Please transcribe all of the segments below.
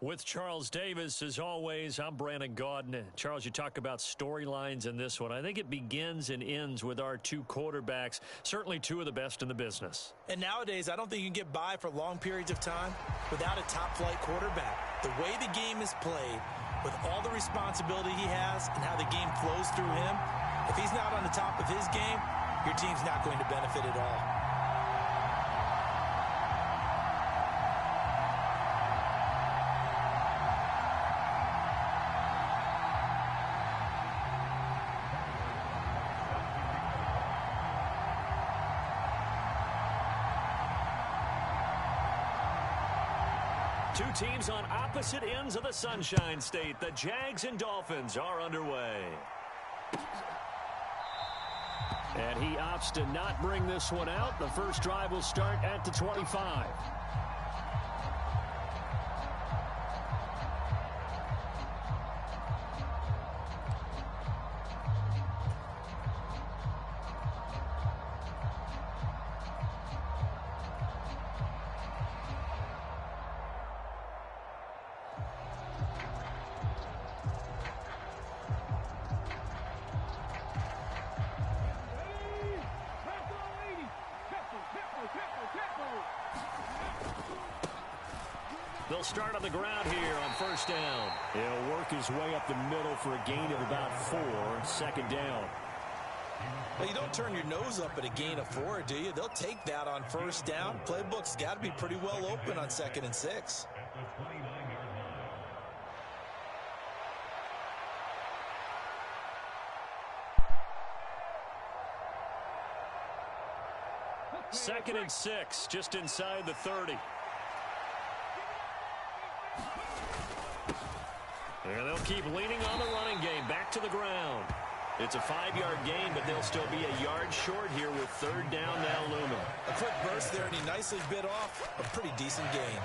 With Charles Davis, as always, I'm Brandon Gaudin. Charles, you talk about storylines in this one. I think it begins and ends with our two quarterbacks, certainly two of the best in the business. And nowadays, I don't think you can get by for long periods of time without a top-flight quarterback. The way the game is played, with all the responsibility he has and how the game flows through him, if he's not on the top of his game, your team's not going to benefit at all. Two teams on opposite ends of the Sunshine State. The Jags and Dolphins are underway. And he opts to not bring this one out. The first drive will start at the 25. They'll start on the ground here on first down. He'll work his way up the middle for a gain of about 4, second down. Well, you don't turn your nose up at a gain of 4, do you? They'll take that on first down. Playbook's got to be pretty well open on 2nd and 6. Second and 6, just inside the 30. And they'll keep leaning on the running game. Back to the ground. It's a 5-yard gain, but they'll still be a yard short here with third down now looming. A quick burst there, and he nicely bit off a pretty decent gain.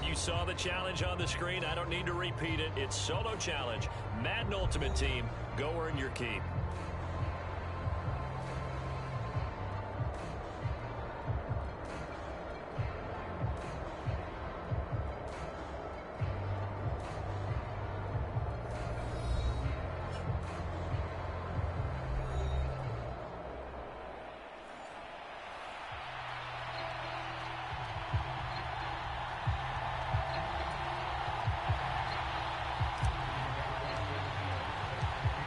You saw the challenge on the screen. I don't need to repeat it. It's solo challenge. Madden Ultimate Team. Go earn your keep.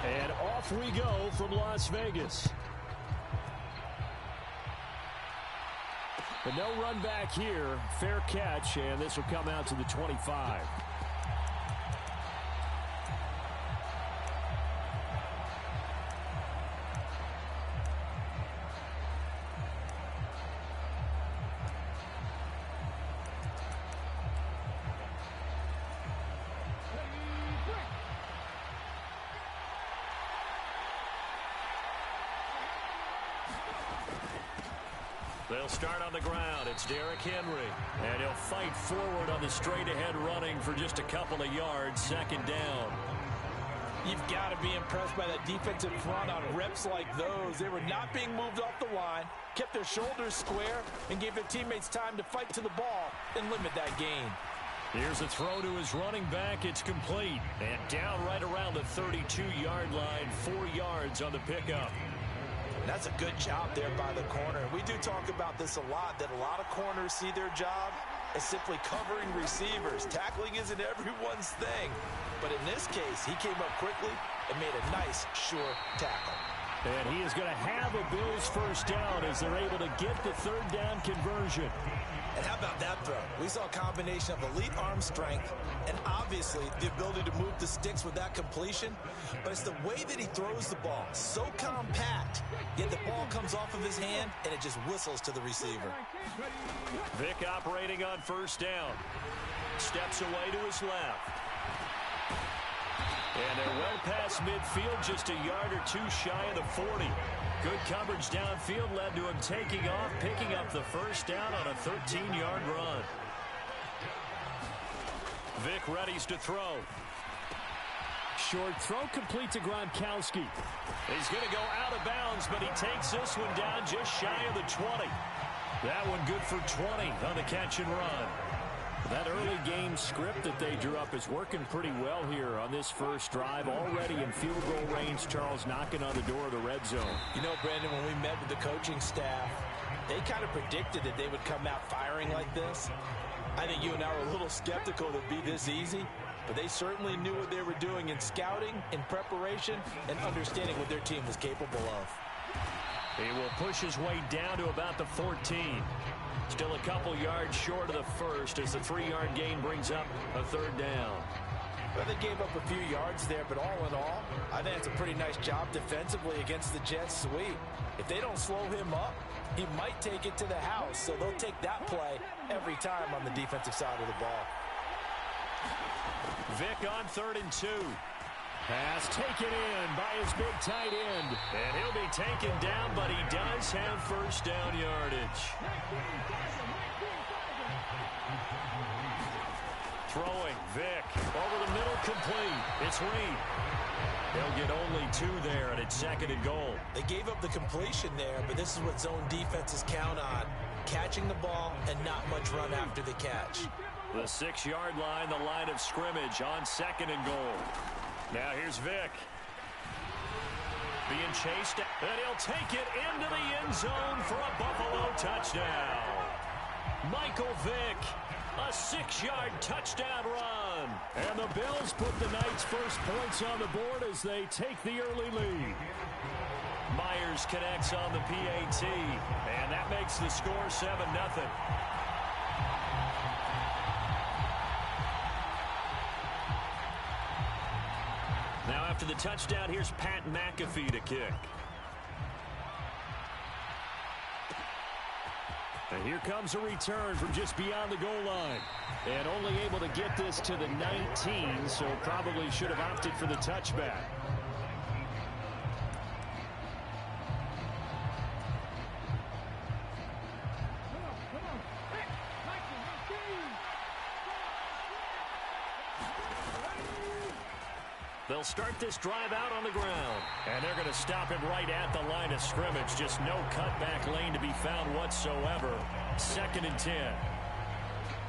And off we go from Las Vegas. But no run back here. Fair catch, and this will come out to the 25. They'll start on the ground. It's Derrick Henry. And he'll fight forward on the straight-ahead running for just a couple of yards. Second down. You've got to be impressed by that defensive front on reps like those. They were not being moved off the line, kept their shoulders square, and gave their teammates time to fight to the ball and limit that gain. Here's a throw to his running back. It's complete. And down right around the 32-yard line, 4 yards on the pickup. That's a good job there by the corner. We do talk about this a lot, that a lot of corners see their job as simply covering receivers. Tackling isn't everyone's thing. But in this case, he came up quickly and made a nice, sure tackle. And he is going to have a Bills first down as they're able to get the third down conversion. And how about that throw? We saw a combination of elite arm strength and obviously the ability to move the sticks with that completion. But it's the way that he throws the ball. So compact, yet the ball comes off of his hand and it just whistles to the receiver. Vick operating on first down. Steps away to his left. And they're well past midfield, just a yard or two shy of the 40. Good coverage downfield led to him taking off, picking up the first down on a 13-yard run. Vick readies to throw. Short throw complete to Gronkowski. He's going to go out of bounds, but he takes this one down just shy of the 20. That one good for 20 on the catch and run. That early game script that they drew up is working pretty well here on this first drive. Already in field goal range, Charles knocking on the door of the red zone. You know, Brandon, when we met with the coaching staff, they kind of predicted that they would come out firing like this. I think you and I were a little skeptical that it'd be this easy, but they certainly knew what they were doing in scouting, in preparation, and understanding what their team was capable of. He will push his way down to about the 14. Still a couple yards short of the first as the 3-yard gain brings up a third down. Well, they gave up a few yards there, but all in all, I think it's a pretty nice job defensively against the Jets sweep. If they don't slow him up, he might take it to the house, so they'll take that play every time on the defensive side of the ball. Vick on 3rd and 2. Pass taken in by his big tight end. And he'll be taken down, but he does have first down yardage. Throwing, Vick. Over the middle, complete. It's Reed. They'll get only 2 there, and it's 2nd and goal. They gave up the completion there, but this is what zone defenses count on. Catching the ball and not much run after the catch. The 6-yard line, the line of scrimmage on 2nd and goal. Now here's Vick. Being chased, and he'll take it into the end zone for a Buffalo touchdown. Michael Vick, a 6-yard touchdown run. And the Bills put the Knights' first points on the board as they take the early lead. Myers connects on the PAT, and that makes the score 7-0. Now after the touchdown, here's Pat McAfee to kick. And here comes a return from just beyond the goal line. And only able to get this to the 19, so probably should have opted for the touchback. They'll start this drive out on the ground. And they're going to stop him right at the line of scrimmage. Just no cutback lane to be found whatsoever. 2nd and 10.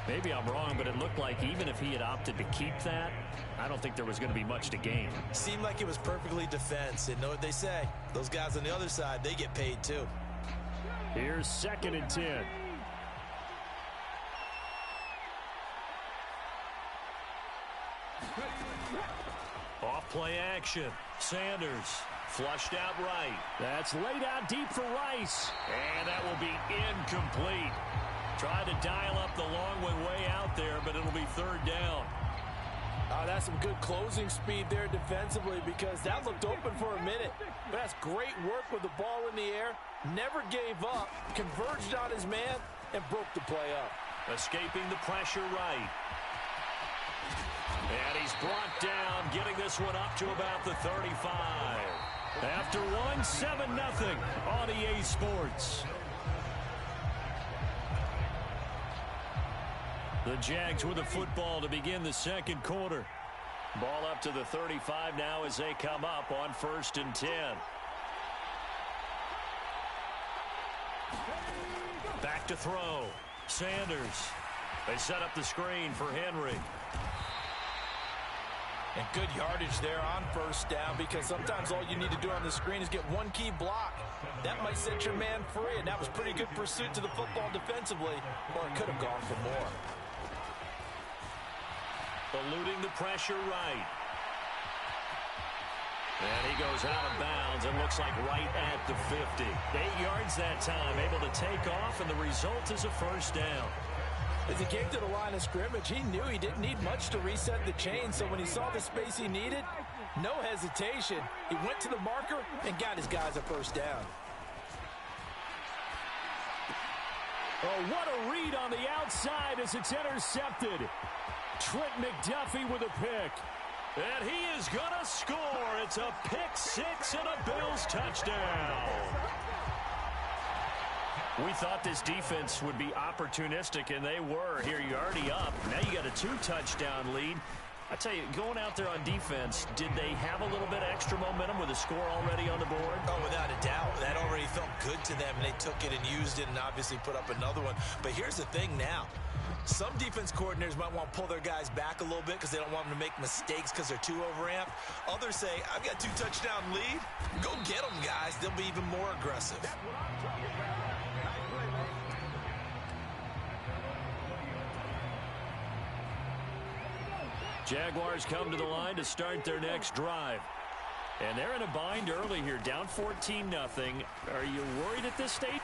Maybe I'm wrong, but it looked like even if he had opted to keep that, I don't think there was going to be much to gain. Seemed like it was perfectly defense. And know what they say? Those guys on the other side, they get paid too. Here's 2nd and 10. Off play action. Sanders flushed out right. That's laid out deep for Rice. And that will be incomplete. Tried to dial up the long way out there, but it'll be 3rd down. That's some good closing speed there defensively because that looked open for a minute. But that's great work with the ball in the air. Never gave up, converged on his man, and broke the play up. Escaping the pressure right. And he's brought down, getting this one up to about the 35. After one, 7-0 on EA Sports. The Jags with the football to begin the second quarter. Ball up to the 35 now as they come up on 1st and 10. Back to throw. Sanders. They set up the screen for Henry. And good yardage there on 1st down, because sometimes all you need to do on the screen is get one key block. That might set your man free, and that was pretty good pursuit to the football defensively, or it could have gone for more. Eluding the pressure right. And he goes out of bounds and looks like right at the 50. 8 yards that time, able to take off, and the result is a 1st down. As he came to the line of scrimmage, he knew he didn't need much to reset the chain, so when he saw the space he needed, no hesitation. He went to the marker and got his guys a 1st down. Oh, what a read on the outside as it's intercepted. Trent McDuffie with a pick. And he is going to score. It's a pick-6 and a Bills touchdown. We thought this defense would be opportunistic, and they were. Here, you're already up. Now you got a 2-touchdown lead. I tell you, going out there on defense, did they have a little bit of extra momentum with a score already on the board? Oh, without a doubt. That already felt good to them, and they took it and used it and obviously put up another one. But here's the thing now. Some defense coordinators might want to pull their guys back a little bit because they don't want them to make mistakes because they're too overamped. Others say, I've got a 2-touchdown lead. Go get them, guys. They'll be even more aggressive. Jaguars come to the line to start their next drive. And they're in a bind early here, down 14-0. Are you worried at this stage?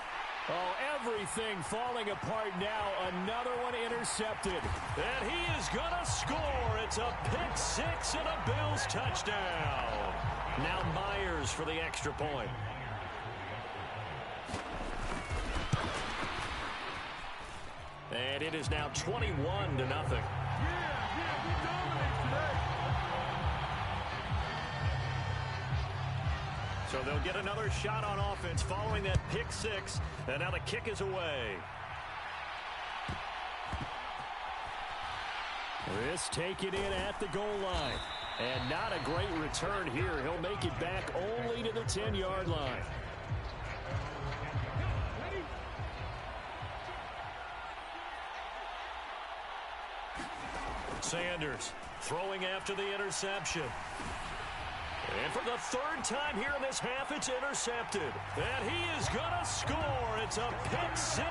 Oh, everything falling apart now. Another one intercepted. And he is going to score. It's a pick-6 and a Bills touchdown. Now Myers for the extra point. And it is now 21-0. So they'll get another shot on offense following that pick-6. And now the kick is away. This taken in at the goal line. And not a great return here. He'll make it back only to the 10-yard line. Sanders throwing after the interception. And for the 3rd time here in this half, it's intercepted. And he is going to score. It's a pick-6.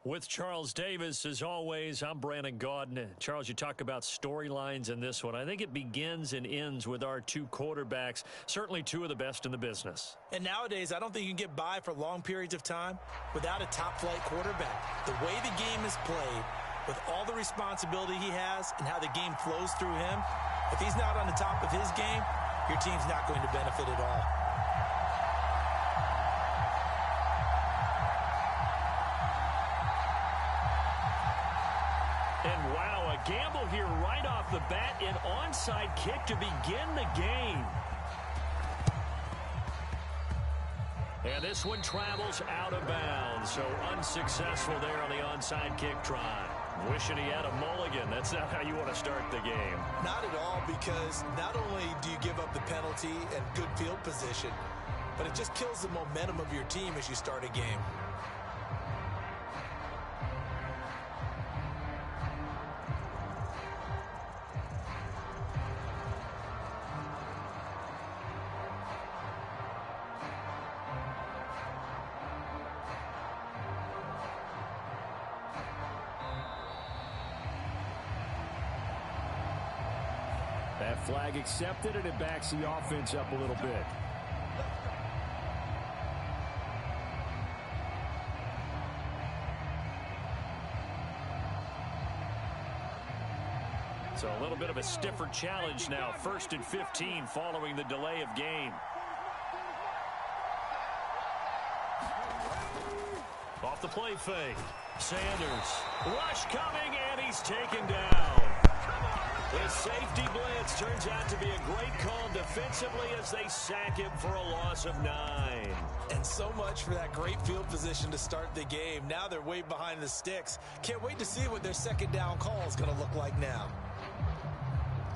With Charles Davis, as always, I'm Brandon Gaudin. Charles, you talk about storylines in this one. I think it begins and ends with our 2 quarterbacks, certainly 2 of the best in the business. And nowadays, I don't think you can get by for long periods of time without a top-flight quarterback. The way the game is played, with all the responsibility he has and how the game flows through him, if he's not on the top of his game, your team's not going to benefit at all. gamble here right off the bat. An onside kick to begin the game. And this one travels out of bounds, so unsuccessful there on the onside kick try. Wishing he had a mulligan. That's not how you want to start the game. Not at all, because not only do you give up the penalty and good field position, but it just kills the momentum of your team as you start a game. That flag accepted, and it backs the offense up a little bit. So a little bit of a stiffer challenge now. 1st and 15 following the delay of game. Off the play fake. Sanders. Rush coming, and he's taken down. The safety blitz turns out to be a great call defensively as they sack him for a loss of 9. And so much for that great field position to start the game. Now they're way behind the sticks. Can't wait to see what their second down call is going to look like now.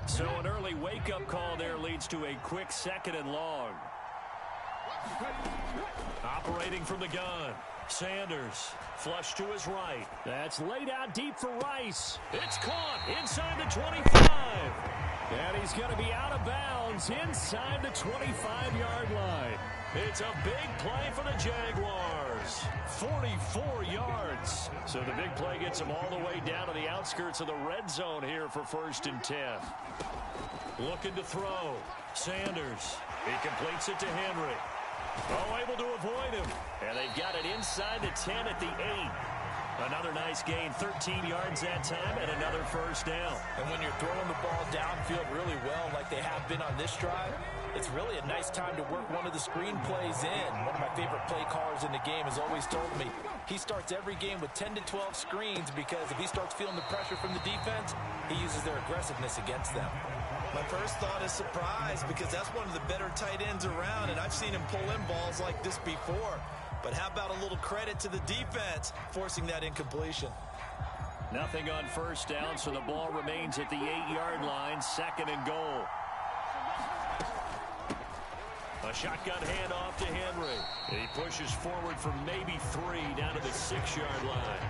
So an early wake-up call there leads to a quick 2nd and long. Operating from the gun. Sanders, flush to his right. That's laid out deep for Rice. It's caught inside the 25. And he's going to be out of bounds inside the 25-yard line. It's a big play for the Jaguars. 44 yards. So the big play gets them all the way down to the outskirts of the red zone here for 1st and 10. Looking to throw. Sanders. He completes it to Henry. Oh, able to avoid him. And they've got it inside the 10 at the 8. Another nice gain, 13 yards that time, and another 1st down. And when you're throwing the ball downfield really well like they have been on this drive, it's really a nice time to work one of the screen plays in. One of my favorite play callers in the game has always told me he starts every game with 10 to 12 screens because if he starts feeling the pressure from the defense, he uses their aggressiveness against them. My first thought is surprise because that's one of the better tight ends around, and I've seen him pull in balls like this before. But how about a little credit to the defense forcing that incompletion? Nothing on 1st down, so the ball remains at the 8-yard line, 2nd and goal. A shotgun handoff to Henry. He pushes forward for maybe 3 down to the 6-yard line.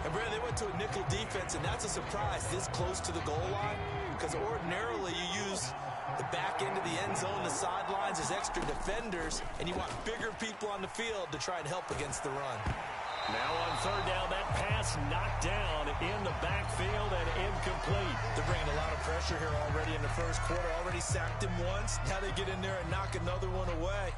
And Brad, they went to a nickel defense, and that's a surprise this close to the goal line because ordinarily you use the back end of the end zone, the sidelines as extra defenders, and you want bigger people on the field to try and help against the run. Now on 3rd down, that pass knocked down in the backfield and incomplete. They're bringing a lot of pressure here already in the 1st quarter. Already sacked him once. Now they get in there and knock another one away.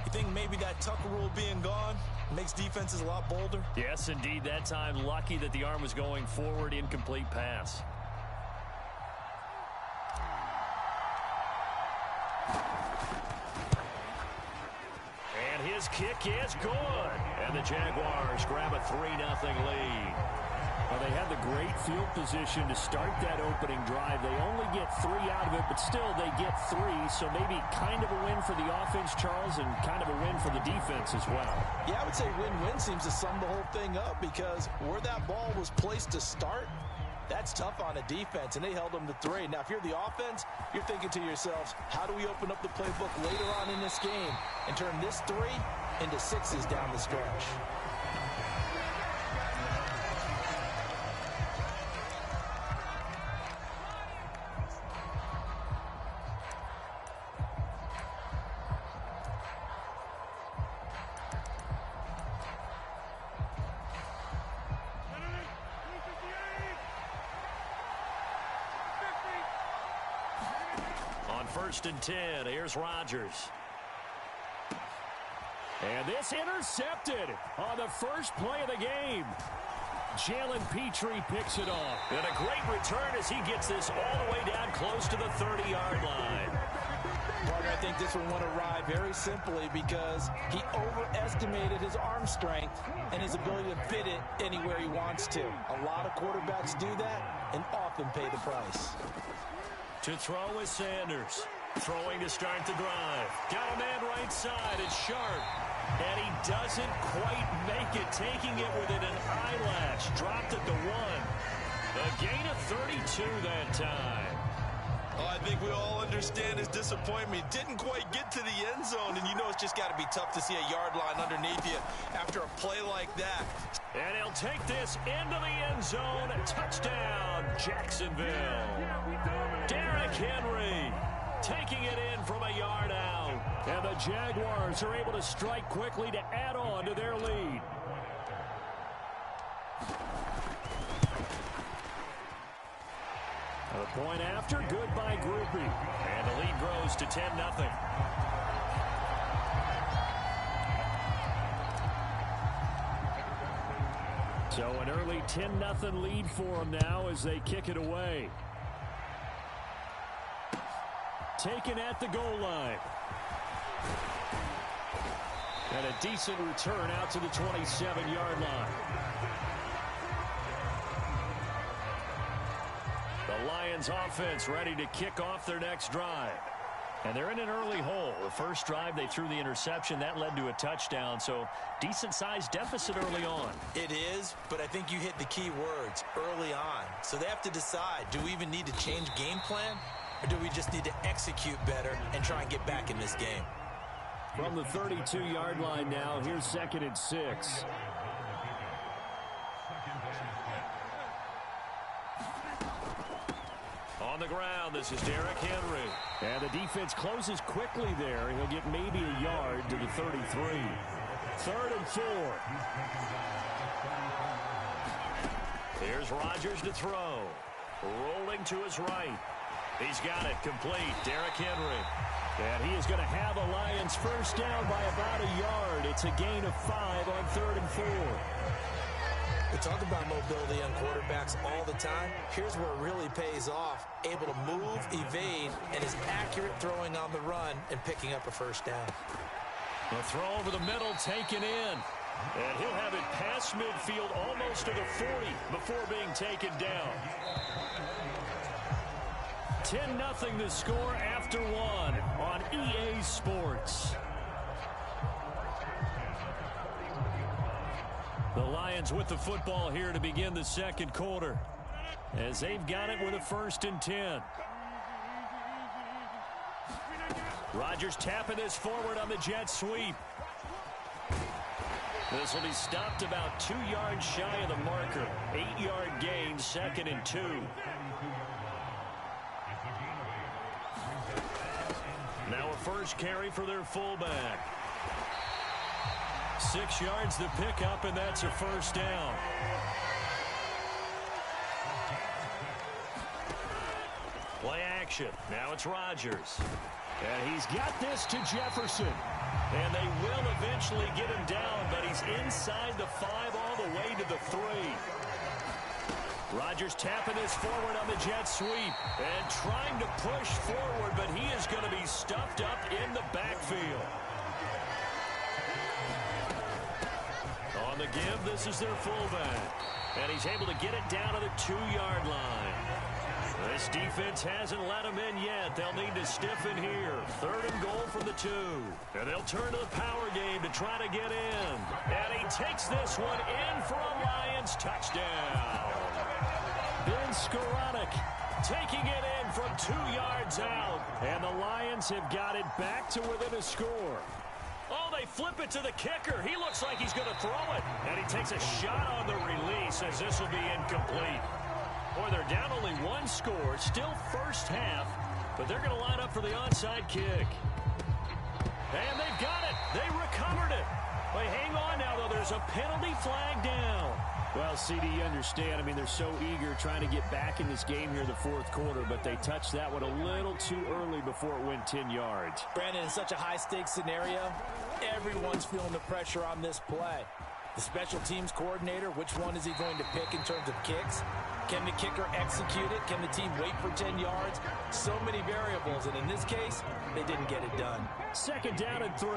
You think maybe that Tucker rule being gone makes defenses a lot bolder? Yes, indeed. That time, lucky that the arm was going forward. Incomplete pass. And his kick is good. And the Jaguars grab a 3-0 lead. Well, they had the great field position to start that opening drive. They only get 3 out of it, but still they get 3. So maybe kind of a win for the offense, Charles, and kind of a win for the defense as well. Yeah, I would say win-win seems to sum the whole thing up because where that ball was placed to start, that's tough on a defense, and they held them to 3. Now, if you're the offense, you're thinking to yourselves, how do we open up the playbook later on in this game and turn this 3 into 6s down the stretch? On 1st and 10, here's Rodgers. And this intercepted on the first play of the game. Jalen Petrie picks it off. And a great return as he gets this all the way down close to the 30-yard line. Partner, I think this one went awry very simply because he overestimated his arm strength and his ability to fit it anywhere he wants to. A lot of quarterbacks do that and often pay the price. To throw is Sanders. Throwing to start the drive. Got a man right side. It's Sharp. And he doesn't quite make it, taking it within an eyelash. Dropped at the 1. A gain of 32 that time. Oh, I think we all understand his disappointment. Didn't quite get to the end zone, and you know it's just got to be tough to see a yard line underneath you after a play like that. And he'll take this into the end zone. Touchdown, Jacksonville. Derrick Henry taking it in from a yard out. And the Jaguars are able to strike quickly to add on to their lead. A point after, good by Groupie. And the lead grows to 10-0. So an early 10-0 lead for them now as they kick it away. Taken at the goal line. And a decent return out to the 27-yard line. The Lions offense ready to kick off their next drive. And they're in an early hole. The first drive, they threw the interception. That led to a touchdown, so decent-sized deficit early on. It is, but I think you hit the key words, early on. So they have to decide, do we even need to change game plan, or do we just need to execute better and try and get back in this game? From the 32-yard line now, here's 2nd and 6. On the ground, this is Derrick Henry. And the defense closes quickly there. He'll get maybe a yard to the 33. 3rd and 4. Here's Rodgers to throw. Rolling to his right. He's got it complete. Derrick Henry. And he is going to have a Lions first down by about a yard. It's a gain of 5 on 3rd and 4. We talk about mobility on quarterbacks all the time. Here's where it really pays off. Able to move, evade, and is accurate throwing on the run and picking up a first down. The throw over the middle taken in. And he'll have it past midfield almost to the 40 before being taken down. 10-0 the score after 1 on EA Sports. The Lions with the football here to begin the second quarter, as they've got it with a 1st and 10. Rodgers tapping this forward on the jet sweep. This will be stopped about 2 yards shy of the marker. 8-yard gain, 2nd and 2. Now a first carry for their fullback. 6 yards to pick up, and that's a first down. Play action. Now it's Rodgers. And he's got this to Jefferson. And they will eventually get him down, but he's inside the 5 all the way to the 3. Rodgers tapping this forward on the jet sweep and trying to push forward, but he is going to be stuffed up in the backfield. On the give, this is their fullback. And he's able to get it down to the 2-yard line. This defense hasn't let him in yet. They'll need to stiffen here. 3rd and goal from the 2. And they'll turn to the power game to try to get in. And he takes this one in for a Lions touchdown. Ben Skoranek taking it in from 2 yards out. And the Lions have got it back to within a score. Oh, they flip it to the kicker. He looks like he's going to throw it. And he takes a shot on the release as this will be incomplete. Boy, they're down only 1 score. Still first half, but they're going to line up for the onside kick. And they've got it. They recovered it. But hang on now, though. There's a penalty flag down. Well, CD, you understand. I mean, they're so eager trying to get back in this game here in the 4th quarter, but they touched that one a little too early before it went 10 yards. Brandon, in such a high-stakes scenario, everyone's feeling the pressure on this play. The special teams coordinator, which one is he going to pick in terms of kicks? Can the kicker execute it? Can the team wait for 10 yards? So many variables, and in this case, they didn't get it done. 2nd down and 3.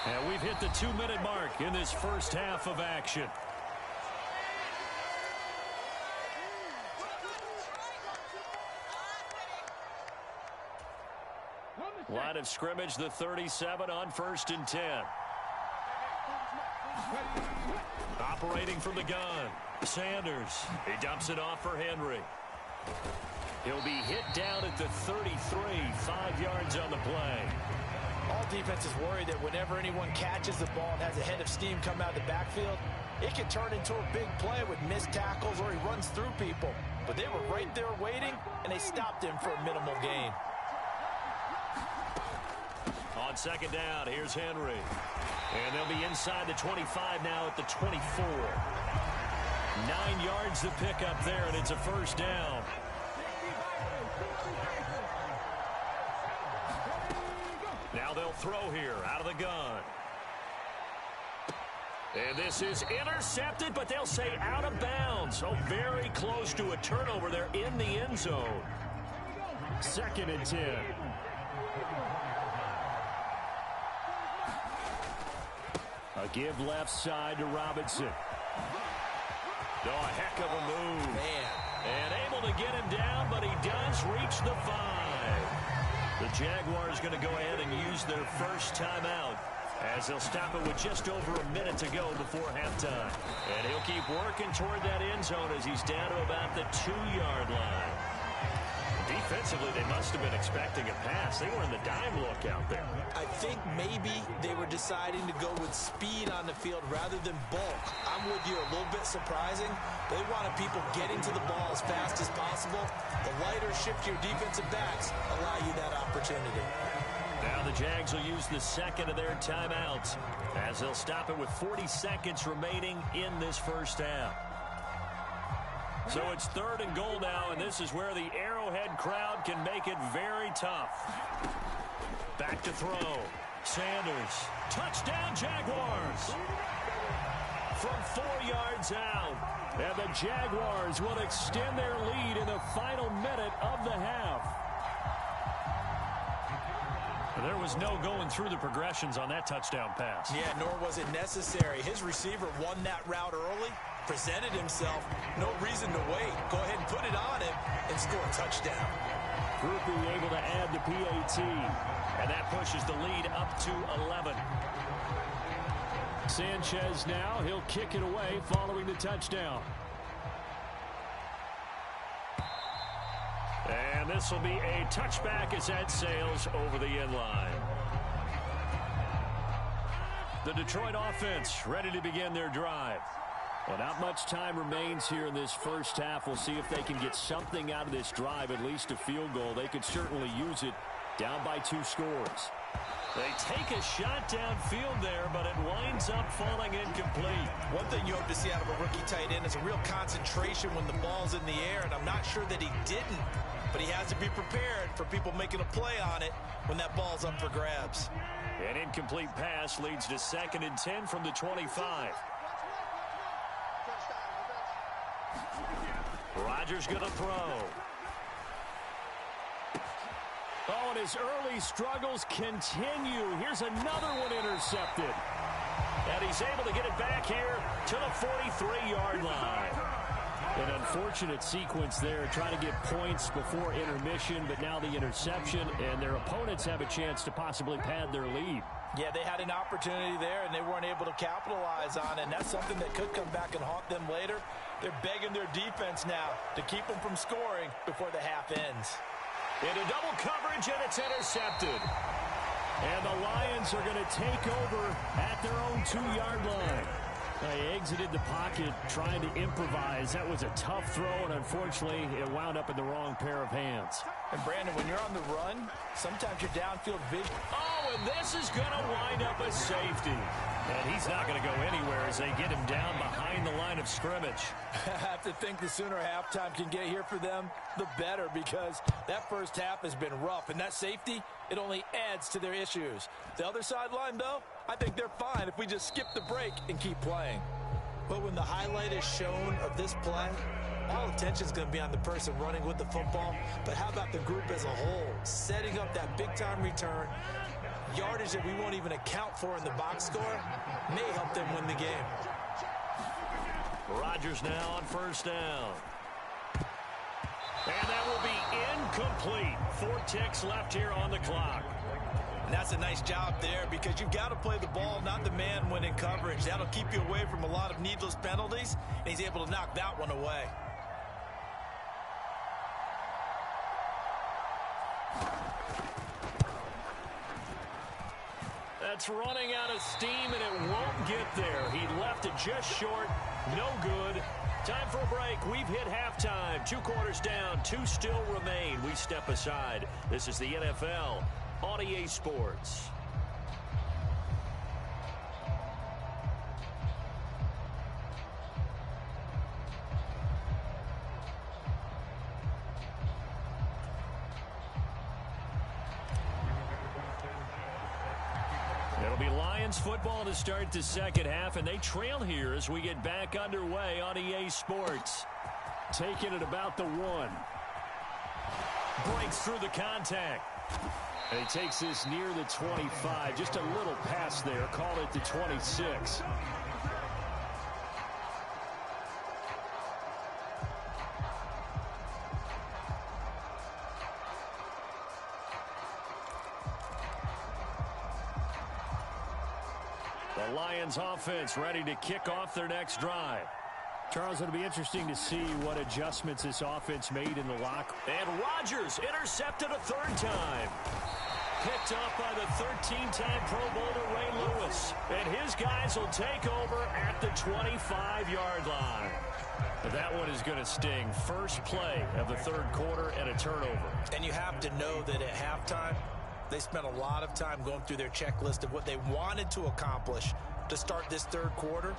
And we've hit the 2-minute mark in this first half of action. Line of scrimmage, the 37 on 1st and 10. Operating from the gun, Sanders. He dumps it off for Henry. He'll be hit down at the 33, 5 yards on the play. All defenses worry that whenever anyone catches the ball and has a head of steam come out of the backfield, it can turn into a big play with missed tackles or he runs through people. But they were right there waiting, and they stopped him for a minimal gain. On 2nd down, here's Henry. And they'll be inside the 25 now at the 24. 9 yards to pick up there, and it's a 1st down. Now they'll throw here out of the gun. And this is intercepted, but they'll say out of bounds. So very close to a turnover there in the end zone. 2nd and 10. A give left side to Robinson. Oh, a heck of a move. Man. And able to get him down, but he does reach the 5. The Jaguars going to go ahead and use their first timeout as they'll stop it with just over a minute to go before halftime. And he'll keep working toward that end zone as he's down to about the 2-yard line. Defensively, they must have been expecting a pass. They were in the dime look out there. I think maybe they were deciding to go with speed on the field rather than bulk. I'm with you, a little bit surprising. They wanted people getting to the ball as fast as possible. The lighter, shiftier defensive backs allow you that opportunity. Now the Jags will use the 2nd of their timeouts as they'll stop it with 40 seconds remaining in this first half. So it's 3rd and goal now, and this is where the Arrowhead crowd can make it very tough. Back to throw. Sanders. Touchdown, Jaguars. From 4 yards out. And the Jaguars will extend their lead in the final minute of the half. There was no going through the progressions on that touchdown pass. Yeah, nor was it necessary. His receiver won that route early, presented himself, no reason to wait. Go ahead and put it on him and score a touchdown. Groupie able to add the PAT. And that pushes the lead up to 11. Sanchez now, he'll kick it away following the touchdown. And this will be a touchback as that sails over the end line. The Detroit offense ready to begin their drive. Well, not much time remains here in this first half. We'll see if they can get something out of this drive, at least a field goal. They could certainly use it, down by 2 scores. They take a shot downfield there, but it winds up falling incomplete. One thing you hope to see out of a rookie tight end is a real concentration when the ball's in the air, and I'm not sure that he didn't, but he has to be prepared for people making a play on it when that ball's up for grabs. An incomplete pass leads to 2nd and 10 from the 25. Rodgers going to throw. Oh, and his early struggles continue. Here's another one intercepted. And he's able to get it back here to the 43-yard line. An unfortunate sequence there, trying to get points before intermission, but now the interception, and their opponents have a chance to possibly pad their lead. Yeah, they had an opportunity there, and they weren't able to capitalize on it, and that's something that could come back and haunt them later. They're begging their defense now to keep them from scoring before the half ends. Into double coverage, and it's intercepted. And the Lions are going to take over at their own 2-yard line. They exited the pocket trying to improvise. That was a tough throw, and unfortunately, it wound up in the wrong pair of hands. And, Brandon, when you're on the run, sometimes your downfield vision. Oh, and this This is going to wind up a safety. And he's not going to go anywhere as they get him down behind the line of scrimmage. I have to think the sooner halftime can get here for them, the better, because that first half has been rough. And that safety, it only adds to their issues. The other sideline, though, I think they're fine if we just skip the break and keep playing. But when the highlight is shown of this play, all attention is going to be on the person running with the football. But how about the group as a whole, setting up that big-time return, yardage that we won't even account for in the box score, may help them win the game. Rodgers now on first down. And that will be incomplete. 4 ticks left here on the clock. And that's a nice job there because you've got to play the ball, not the man when in coverage. That'll keep you away from a lot of needless penalties, and he's able to knock that one away. That's running out of steam, and it won't get there. He left it just short. No good. Time for a break. We've hit halftime. 2 quarters down. 2 still remain. We step aside. This is the NFL on EA Sports. It'll be Lions football to start the second half, and they trail here as we get back underway on EA Sports. Taking it about the 1. Breaks through the contact. And he takes this near the 25. Just a little pass there. Call it the 26. The Lions offense ready to kick off their next drive. Charles, it'll be interesting to see what adjustments this offense made in the locker. And Rodgers intercepted a 3rd time. Picked up by the 13-time Pro Bowler Ray Lewis. And his guys will take over at the 25-yard line. But that one is going to sting. First play of the 3rd quarter and a turnover. And you have to know that at halftime, they spent a lot of time going through their checklist of what they wanted to accomplish to start this 3rd quarter.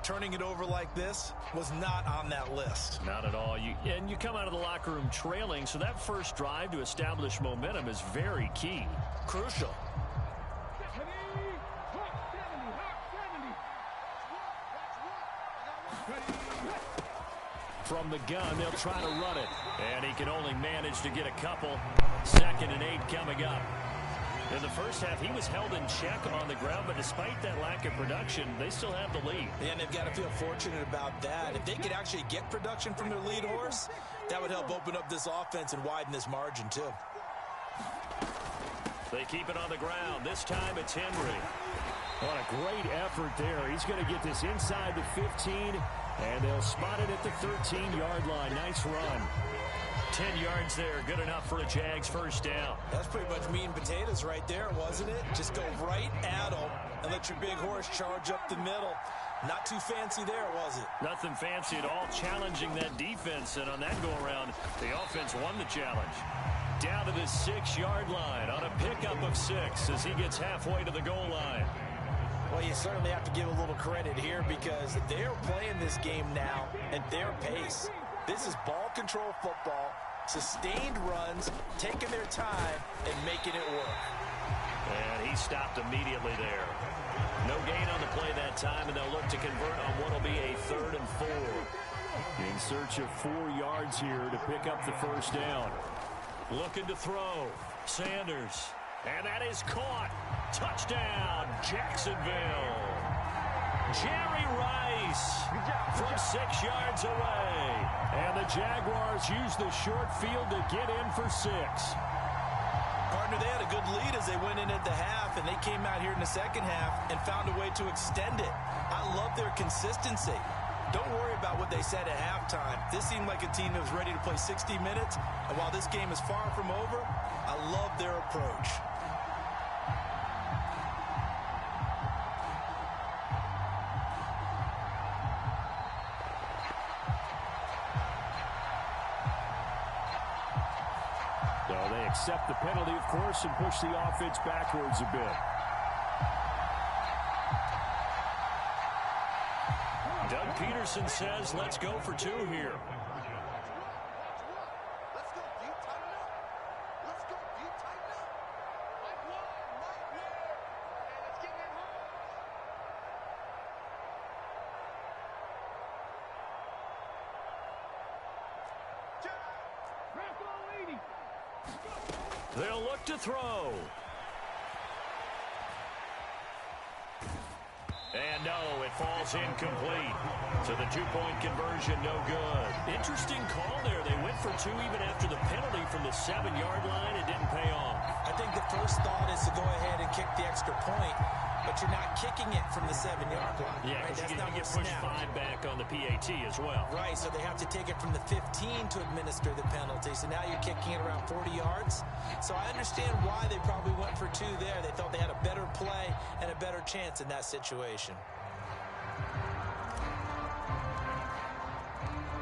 Turning it over like this was not on that list. Not at all. And you come out of the locker room trailing, so that first drive to establish momentum is very key. Crucial. From the gun, they'll try to run it. And he can only manage to get a couple. 2nd and 8 coming up. In the first half, he was held in check on the ground, but despite that lack of production, they still have the lead. And they've got to feel fortunate about that. If they could actually get production from their lead horse, that would help open up this offense and widen this margin, too. They keep it on the ground. This time it's Henry. What a great effort there. He's going to get this inside the 15, and they'll spot it at the 13-yard line. Nice run. 10 yards there, good enough for a Jags first down. That's pretty much meat and potatoes right there, wasn't it? Just go right at them and let your big horse charge up the middle. Not too fancy there, was it? Nothing fancy at all, challenging that defense, and on that go-around, the offense won the challenge. Down to the 6-yard line on a pickup of 6 as he gets halfway to the goal line. Well, you certainly have to give a little credit here because they're playing this game now at their pace. This is ball control football, sustained runs, taking their time, and making it work. And he stopped immediately there. No gain on the play that time, and they'll look to convert on what will be a 3rd and 4. In search of 4 yards here to pick up the first down. Looking to throw. Sanders. And that is caught. Touchdown, Jacksonville. Jerry Rice from 6 yards away. And the Jaguars use the short field to get in for 6. Partner, they had a good lead as they went in at the half, and they came out here in the second half and found a way to extend it. I love their consistency. Don't worry about what they said at halftime. This seemed like a team that was ready to play 60 minutes, and while this game is far from over, I love their approach. They accept the penalty, of course, and push the offense backwards a bit. Doug Peterson says, let's go for 2 here. They'll look to throw. And no, it falls incomplete. So the 2-point conversion, no good. Interesting call there. They went for 2 even after the penalty from the 7-yard line. It didn't pay off. I think the first thought is to go ahead and kick the extra point, but you're not kicking it from the 7-yard line. Yeah, right? That's you not get pushed 5 back on the PAT as well. Right, so they have to take it from the 15 to administer the penalty. So now you're kicking it around 40 yards. So I understand why they probably went for 2 there. They thought they had a better play and a better chance in that situation.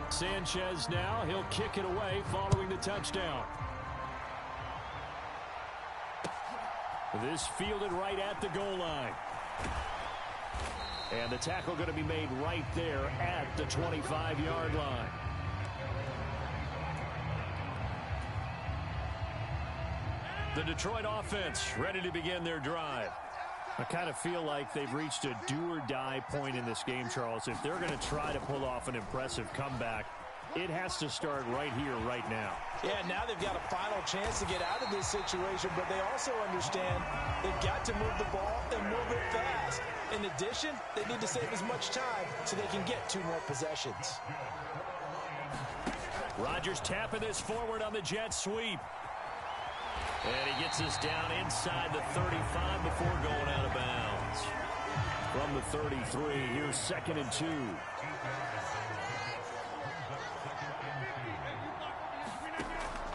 Sanchez now, he'll kick it away following the touchdown. This fielded right at the goal line. And the tackle going to be made right there at the 25-yard line. The Detroit offense ready to begin their drive. I kind of feel like they've reached a do-or-die point in this game, Charles. If they're going to try to pull off an impressive comeback, it has to start right here, right now. Yeah, now they've got a final chance to get out of this situation, but they also understand they've got to move the ball and move it fast. In addition, they need to save as much time so they can get 2 more possessions. Rodgers tapping this forward on the jet sweep. And he gets us down inside the 35 before going out of bounds. From the 33, here's 2nd and 2.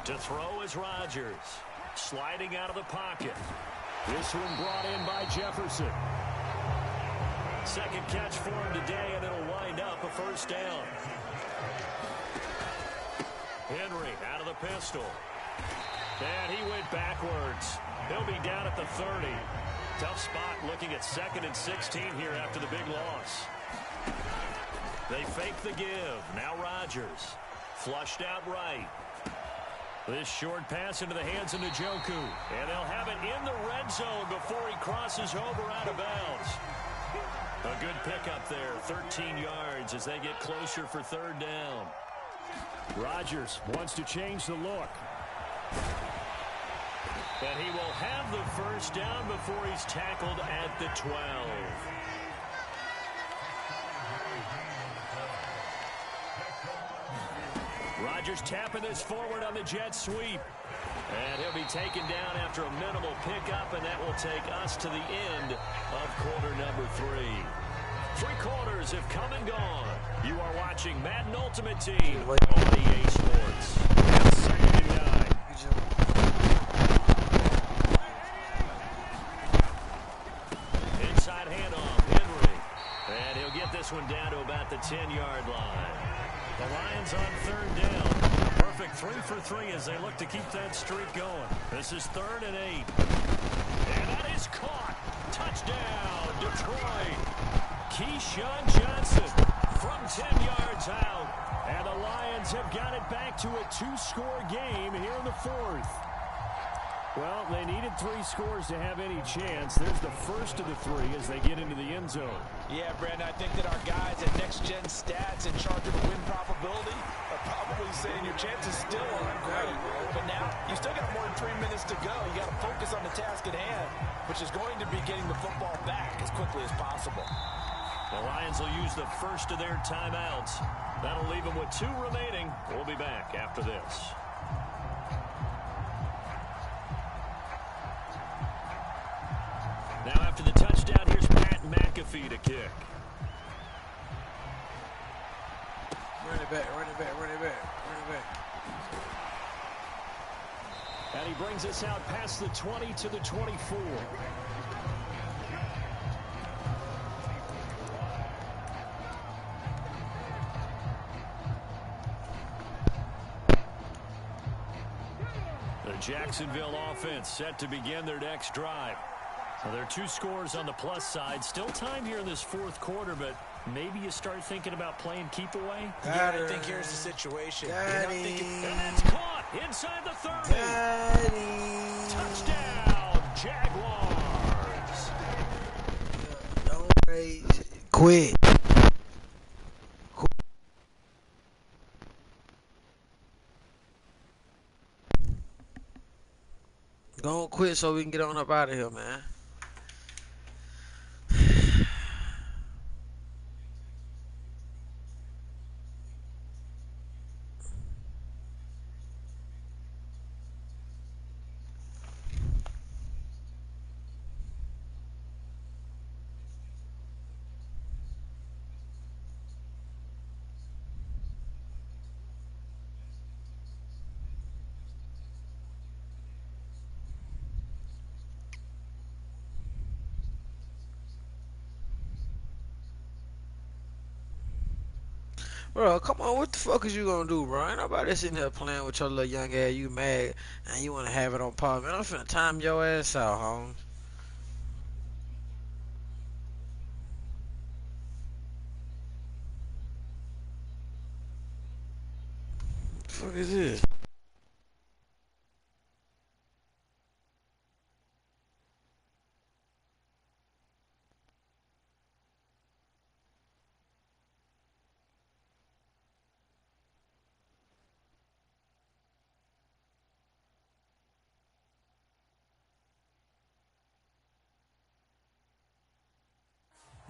To throw is Rodgers. Sliding out of the pocket. This one brought in by Jefferson. Second catch for him today, and it'll wind up a first down. Henry out of the pistol. And he went backwards. He'll be down at the 30. Tough spot looking at 2nd and 16 here after the big loss. They fake the give. Now Rodgers. Flushed out right. This short pass into the hands of Njoku. And they'll have it in the red zone before he crosses over out of bounds. A good pickup there. 13 yards as they get closer for 3rd down. Rodgers wants to change the look. And he will have the first down before he's tackled at the 12. Rodgers tapping this forward on the jet sweep. And he'll be taken down after a minimal pickup, and that will take us to the end of quarter number 3. 3 quarters have come and gone. You are watching Madden Ultimate Team on EA Sports. And 2nd and 9. Inside handoff, Henry. And he'll get this one down to about the 10-yard line. The Lions on 3rd down. Perfect 3 for 3 as they look to keep that streak going. This is 3rd and 8. And that is caught. Touchdown, Detroit. Keyshawn Johnson from 10 yards out. And the Lions have got it back to a 2-score game here in the 4th. Well, they needed 3 scores to have any chance. There's the first of the 3 as they get into the end zone. Yeah, Brandon, I think that our guys at Next Gen Stats in charge of the win probability are probably saying your chances still aren't great. But now, you still got more than 3 minutes to go. You got to focus on the task at hand, which is going to be getting the football back as quickly as possible. The Lions will use the first of their timeouts. That'll leave them with 2 remaining. We'll be back after this. Now after the touchdown, here's Pat McAfee to kick. Run it back, run it back, run it back, run it back. And he brings us out past the 20 to the 24. Jacksonville offense set to begin their next drive. So there are 2 scores on the plus side. Still time here in this fourth quarter, but maybe you start thinking about playing keep away. Yeah, I think here's the situation. And it's caught inside the 30. Touchdown, Jaguars. Don't raise. Quit. Don't quit so we can get on up out of here, man. Bro, come on, what the fuck is you gonna do, bro? Ain't nobody sitting here playing with your little young ass. You mad and you wanna have it on pause, man. I'm finna time your ass out, Holmes. What the fuck is this?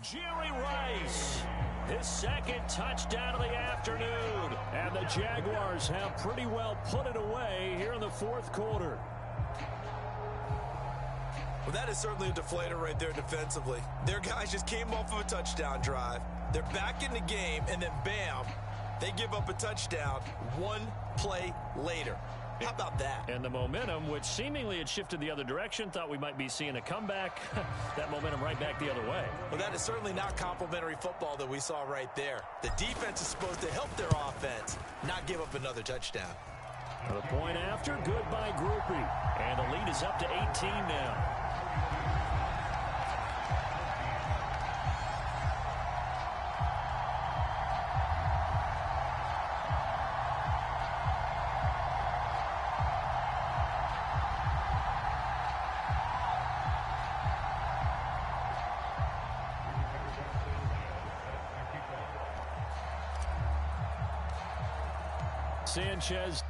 Jerry Rice, his second touchdown of the afternoon. And the Jaguars have pretty well put it away here in the fourth quarter. Well, that is certainly a deflator right there defensively. Their guys just came off of a touchdown drive. They're back in the game, and then bam, they give up a touchdown 1 play later. How about that? And the momentum, which seemingly had shifted the other direction, thought we might be seeing a comeback. That momentum right back the other way. Well, that is certainly not complimentary football that we saw right there. The defense is supposed to help their offense, not give up another touchdown. The point after, good by Groupie. And the lead is up to 18 now. Sanchez.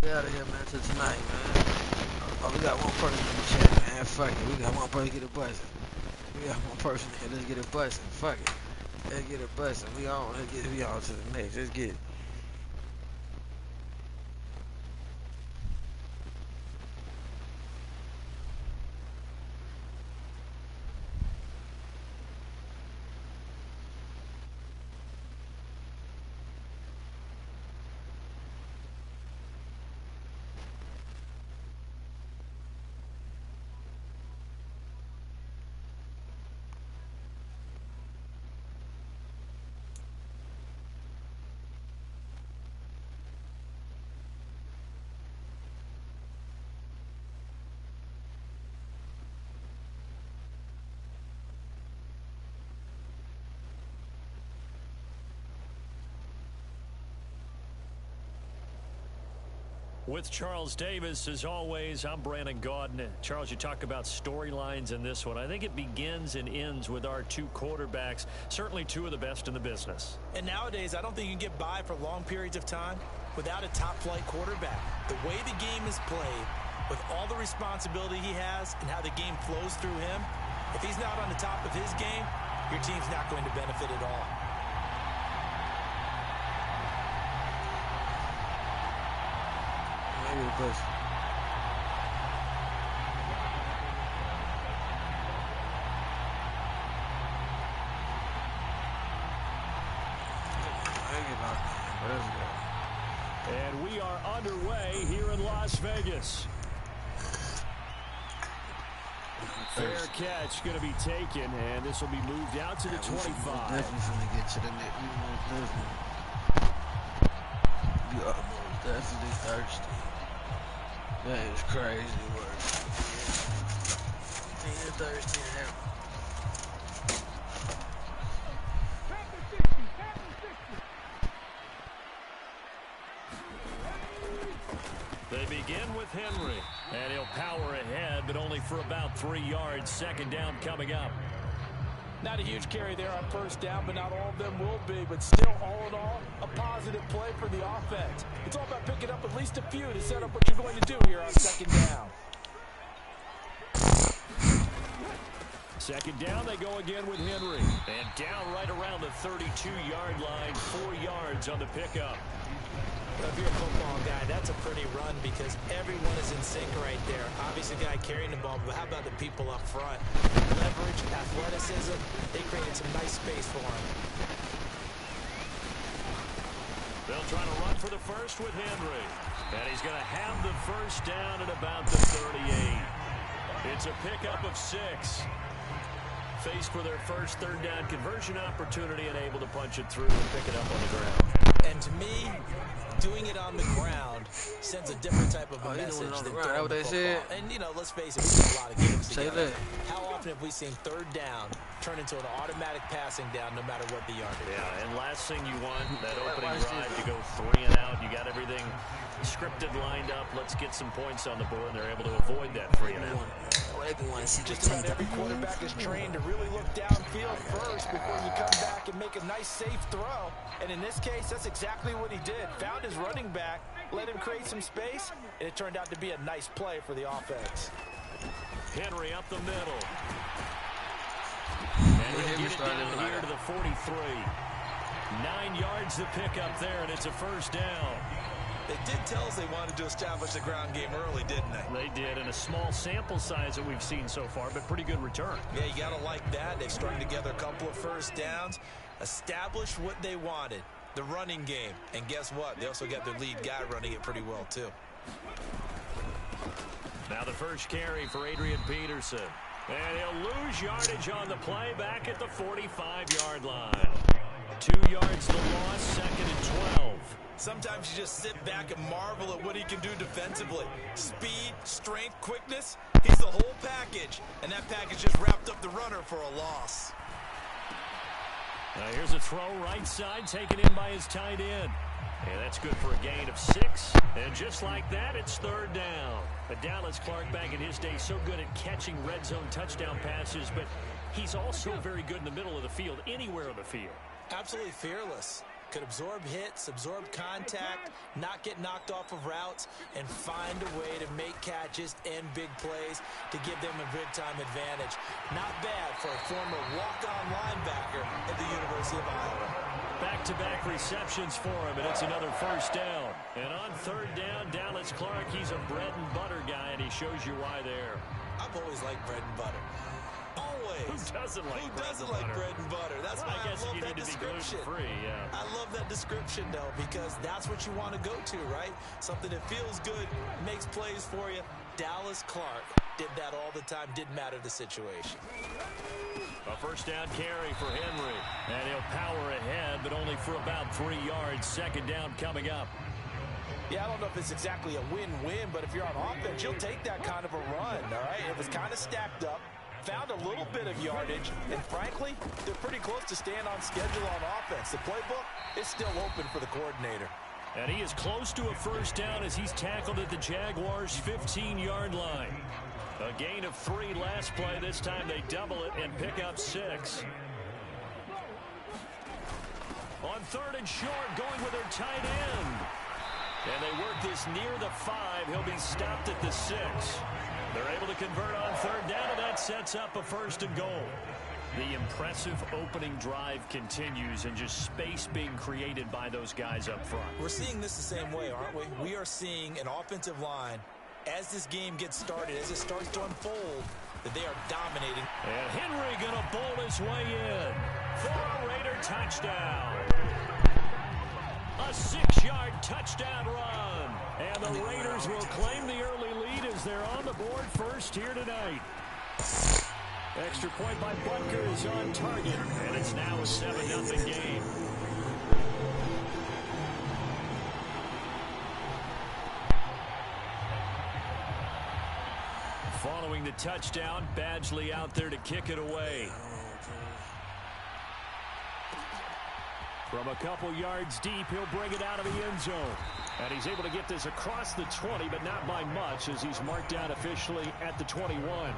Out of here, man, till tonight, man. Oh, we got one person in the chat, man. Fuck it. We got one person get a buzzing. We got one person here. Let's get a buzzing. Fuck it. Let's get a buzzing. We on. We on to the next. Let's get it. With Charles Davis, as always, I'm Brandon Gaudin. Charles, you talk about storylines in this one. I think it begins and ends with our two quarterbacks, certainly two of the best in the business. And nowadays, I don't think you can get by for long periods of time without a top-flight quarterback. The way the game is played, with all the responsibility he has and how the game flows through him, if he's not on the top of his game, your team's not going to benefit at all. Maybe the push. And we are underway here in Las Vegas. Fair catch going to be taken, and this will be moved out to the 25. Definitely finna get to the net. You almost definitely thirsty. That is crazy work. You're thirsty now. They begin with Henry, and he'll power ahead, but only for about 3 yards. Second down coming up. Not a huge carry there on first down, but not all of them will be. But still, all in all, a positive play for the offense. It's all about picking up at least a few to set up what you're going to do here on second down. Second down, they go again with Henry. And down right around the 32-yard line, 4 yards on the pickup. If you're a football guy, that's a pretty run because everyone is in sync right there. Obviously, the guy carrying the ball, but how about the people up front? Leverage, athleticism, they created some nice space for him. They'll try to run for the first with Henry. And he's going to have the first down at about the 38. It's a pickup of 6. Faced for their first third down conversion opportunity and able to punch it through and pick it up on the ground. And to me, doing it on the ground sends a different type of a message than throwing the football. And, you know, let's face it, we've seen a lot of games together. How often have we seen third down turn into an automatic passing down no matter what the yardage? Yeah, and last thing you want, that opening drive to go 3 and out. You got everything scripted, lined up. Let's get some points on the board, and they're able to avoid that 3 and out. Just about every quarterback is trained to really look downfield first before you come back and make a nice, safe throw. And in this case, that's exactly what he did. Found his running back, let him create some space, and it turned out to be a nice play for the offense. Henry up the middle. And he'll get it down here to the 43. 9 yards to pick up there, and it's a first down. They did tell us they wanted to establish the ground game early, didn't they? They did, in a small sample size that we've seen so far, but pretty good return. Yeah, you got to like that. They've strung together a couple of first downs, established what they wanted, the running game. And guess what? They also got their lead guy running it pretty well, too. Now the first carry for Adrian Peterson. And he'll lose yardage on the play back at the 45-yard line. 2 yards to loss, second and 12. Sometimes you just sit back and marvel at what he can do defensively. Speed, strength, quickness, he's the whole package. And that package just wrapped up the runner for a loss. Now here's a throw right side, taken in by his tight end. And that's good for a gain of 6. And just like that, it's third down. But Dallas Clark back in his day so good at catching red zone touchdown passes, but he's also very good in the middle of the field, anywhere on the field. Absolutely fearless. Could absorb hits, absorb contact, not get knocked off of routes, and find a way to make catches and big plays to give them a big-time advantage. Not bad for a former walk-on linebacker at the University of Iowa. Back-to-back receptions for him, and it's another first down. And on third down, Dallas Clark, he's a bread-and-butter guy, and he shows you why there. I've always liked bread and butter. Always. Who doesn't like bread and butter? That's why I love that description. Yeah. I love that description, though, because that's what you want to go to, right? Something that feels good, makes plays for you. Dallas Clark did that all the time. Didn't matter the situation. A first down carry for Henry. And he'll power ahead, but only for about 3 yards. Second down coming up. Yeah, I don't know if it's exactly a win-win, but if you're on offense, you'll take that kind of a run, all right? It was kind of stacked up. Found a little bit of yardage, and frankly, they're pretty close to staying on schedule on offense. The playbook is still open for the coordinator. And he is close to a first down as he's tackled at the Jaguars' 15-yard line. A gain of 3 last play. This time they double it and pick up 6. On 3rd and short, going with their tight end. And they work this near the 5. He'll be stopped at the 6. They're able to convert on 3rd down, and that sets up a 1st and goal. The impressive opening drive continues, and just space being created by those guys up front. We're seeing this the same way, aren't we? We are seeing an offensive line, as this game gets started, as it starts to unfold, that they are dominating. And Henry going to bowl his way in for a Raider touchdown. A 6-yard touchdown run. And the Raiders will claim the early lead as they're on the board first here tonight. Extra point by Butker is on target, and it's now a 7-0 game. Following the touchdown, Badgley out there to kick it away. From a couple yards deep, he'll bring it out of the end zone. And he's able to get this across the 20, but not by much, as he's marked down officially at the 21.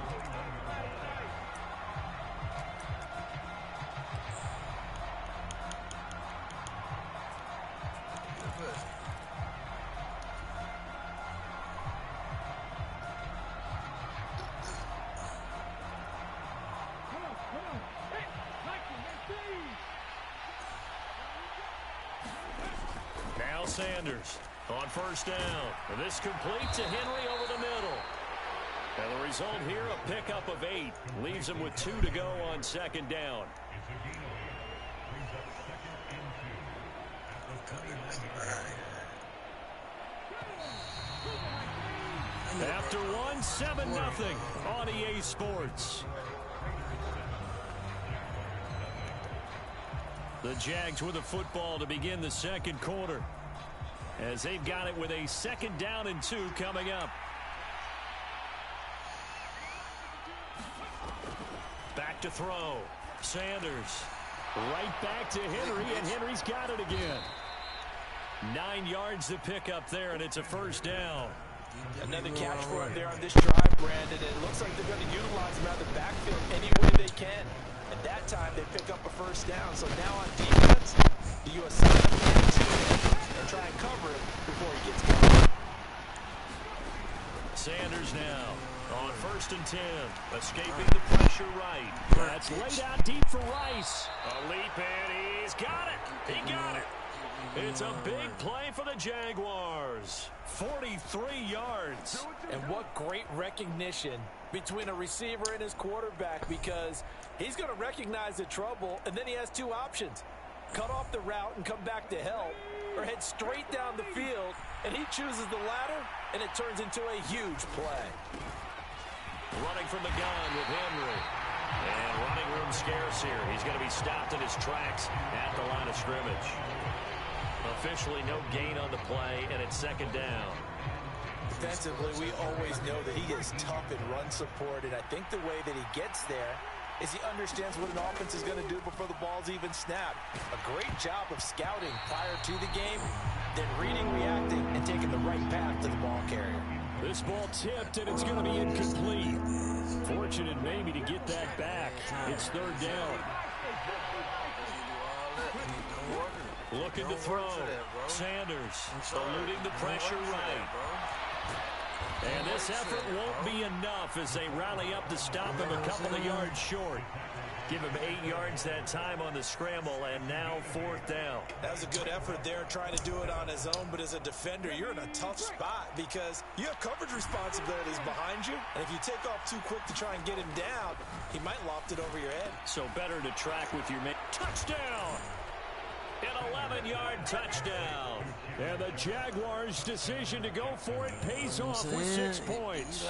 Sanders on 1st down. And this complete to Henry over the middle. And the result here, a pickup of 8. Leaves him with 2 to go on 2nd down. After 1, 7-0 on EA Sports. The Jags with a football to begin the 2nd quarter, as they've got it with a 2nd down and 2 coming up. Back to throw. Sanders right back to Henry, and Henry's got it again. 9 yards to pick up there, and it's a 1st down. Another catch for him there on this drive, Brandon. And it looks like they're going to utilize him out of the backfield any way they can. At that time, they pick up a 1st down. So now on defense, you assign him to him and try and cover him before he gets going. Sanders now on 1st and 10, escaping the pressure right. That's laid out deep for Rice. A leap in, he's got it. He got it. It's a big play for the Jaguars. 43 yards. And what great recognition between a receiver and his quarterback, because he's going to recognize the trouble, and then he has 2 options. Cut off the route and come back to help, or head straight down the field, and he chooses the latter, and it turns into a huge play. Running from the gun with Henry. And running room scarce here. He's going to be stopped in his tracks at the line of scrimmage. Officially no gain on the play, and it's 2nd down. Defensively, we always know that he is tough in run support, and I think the way that he gets there is he understands what an offense is going to do before the ball's even snapped. A great job of scouting prior to the game, then reading, reacting, and taking the right path to the ball carrier. This ball tipped, and it's going to be incomplete. Fortunate maybe to get that back. It's 3rd down. Looking to throw. Sanders eluding the pressure right. And this effort won't be enough as they rally up to stop him a couple of yards short. Give him 8 yards that time on the scramble, and now 4th down. That was a good effort there, trying to do it on his own, but as a defender, you're in a tough spot because you have coverage responsibilities behind you, and if you take off too quick to try and get him down, he might loft it over your head. So better to track with your man. Touchdown! An 11-yard touchdown. And the Jaguars' decision to go for it pays off with 6 points.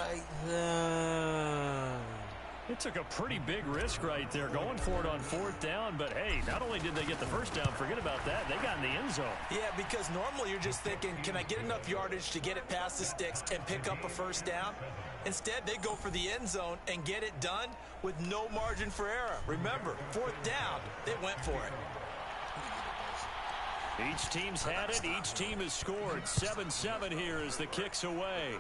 It took a pretty big risk right there going for it on 4th down, but hey, not only did they get the 1st down, forget about that, they got in the end zone. Yeah, because normally you're just thinking, can I get enough yardage to get it past the sticks and pick up a 1st down? Instead, they go for the end zone and get it done with no margin for error. Remember, 4th down, they went for it. Each team's had it. Each team has scored. 7-7 here as the kick's away.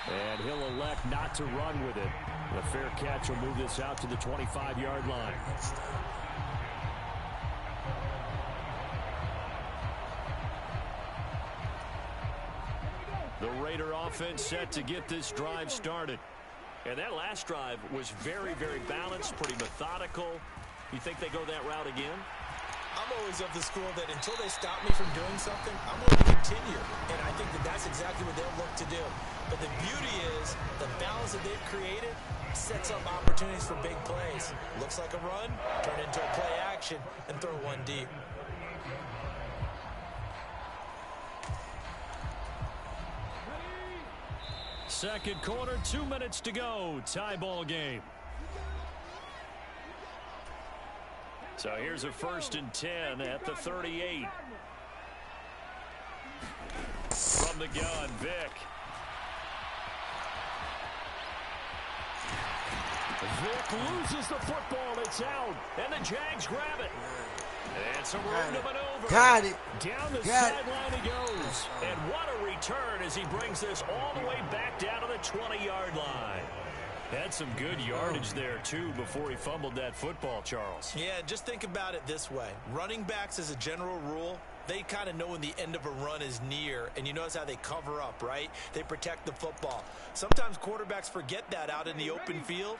And he'll elect not to run with it. The fair catch will move this out to the 25-yard line. The Raider offense set to get this drive started. And that last drive was very, very balanced, pretty methodical. You think they go that route again? I'm always of the school that until they stop me from doing something, I'm going to continue. And I think that that's exactly what they'll look to do. But the beauty is the balance that they've created sets up opportunities for big plays. Looks like a run, turn into a play action, and throw one deep. Second quarter, 2 minutes to go. Tie ball game. So here's a 1st and 10 at the 38. From the gun, Vick. Vick loses the football. It's out. And the Jags grab it. And some room to maneuver. Got it. Down the sideline he goes. And what a return as he brings this all the way back down to the 20-yard line. Had some good yardage there, too, before he fumbled that football, Charles. Yeah, just think about it this way. Running backs, as a general rule, they kind of know when the end of a run is near, and you notice how they cover up, right? They protect the football. Sometimes quarterbacks forget that out in the open field.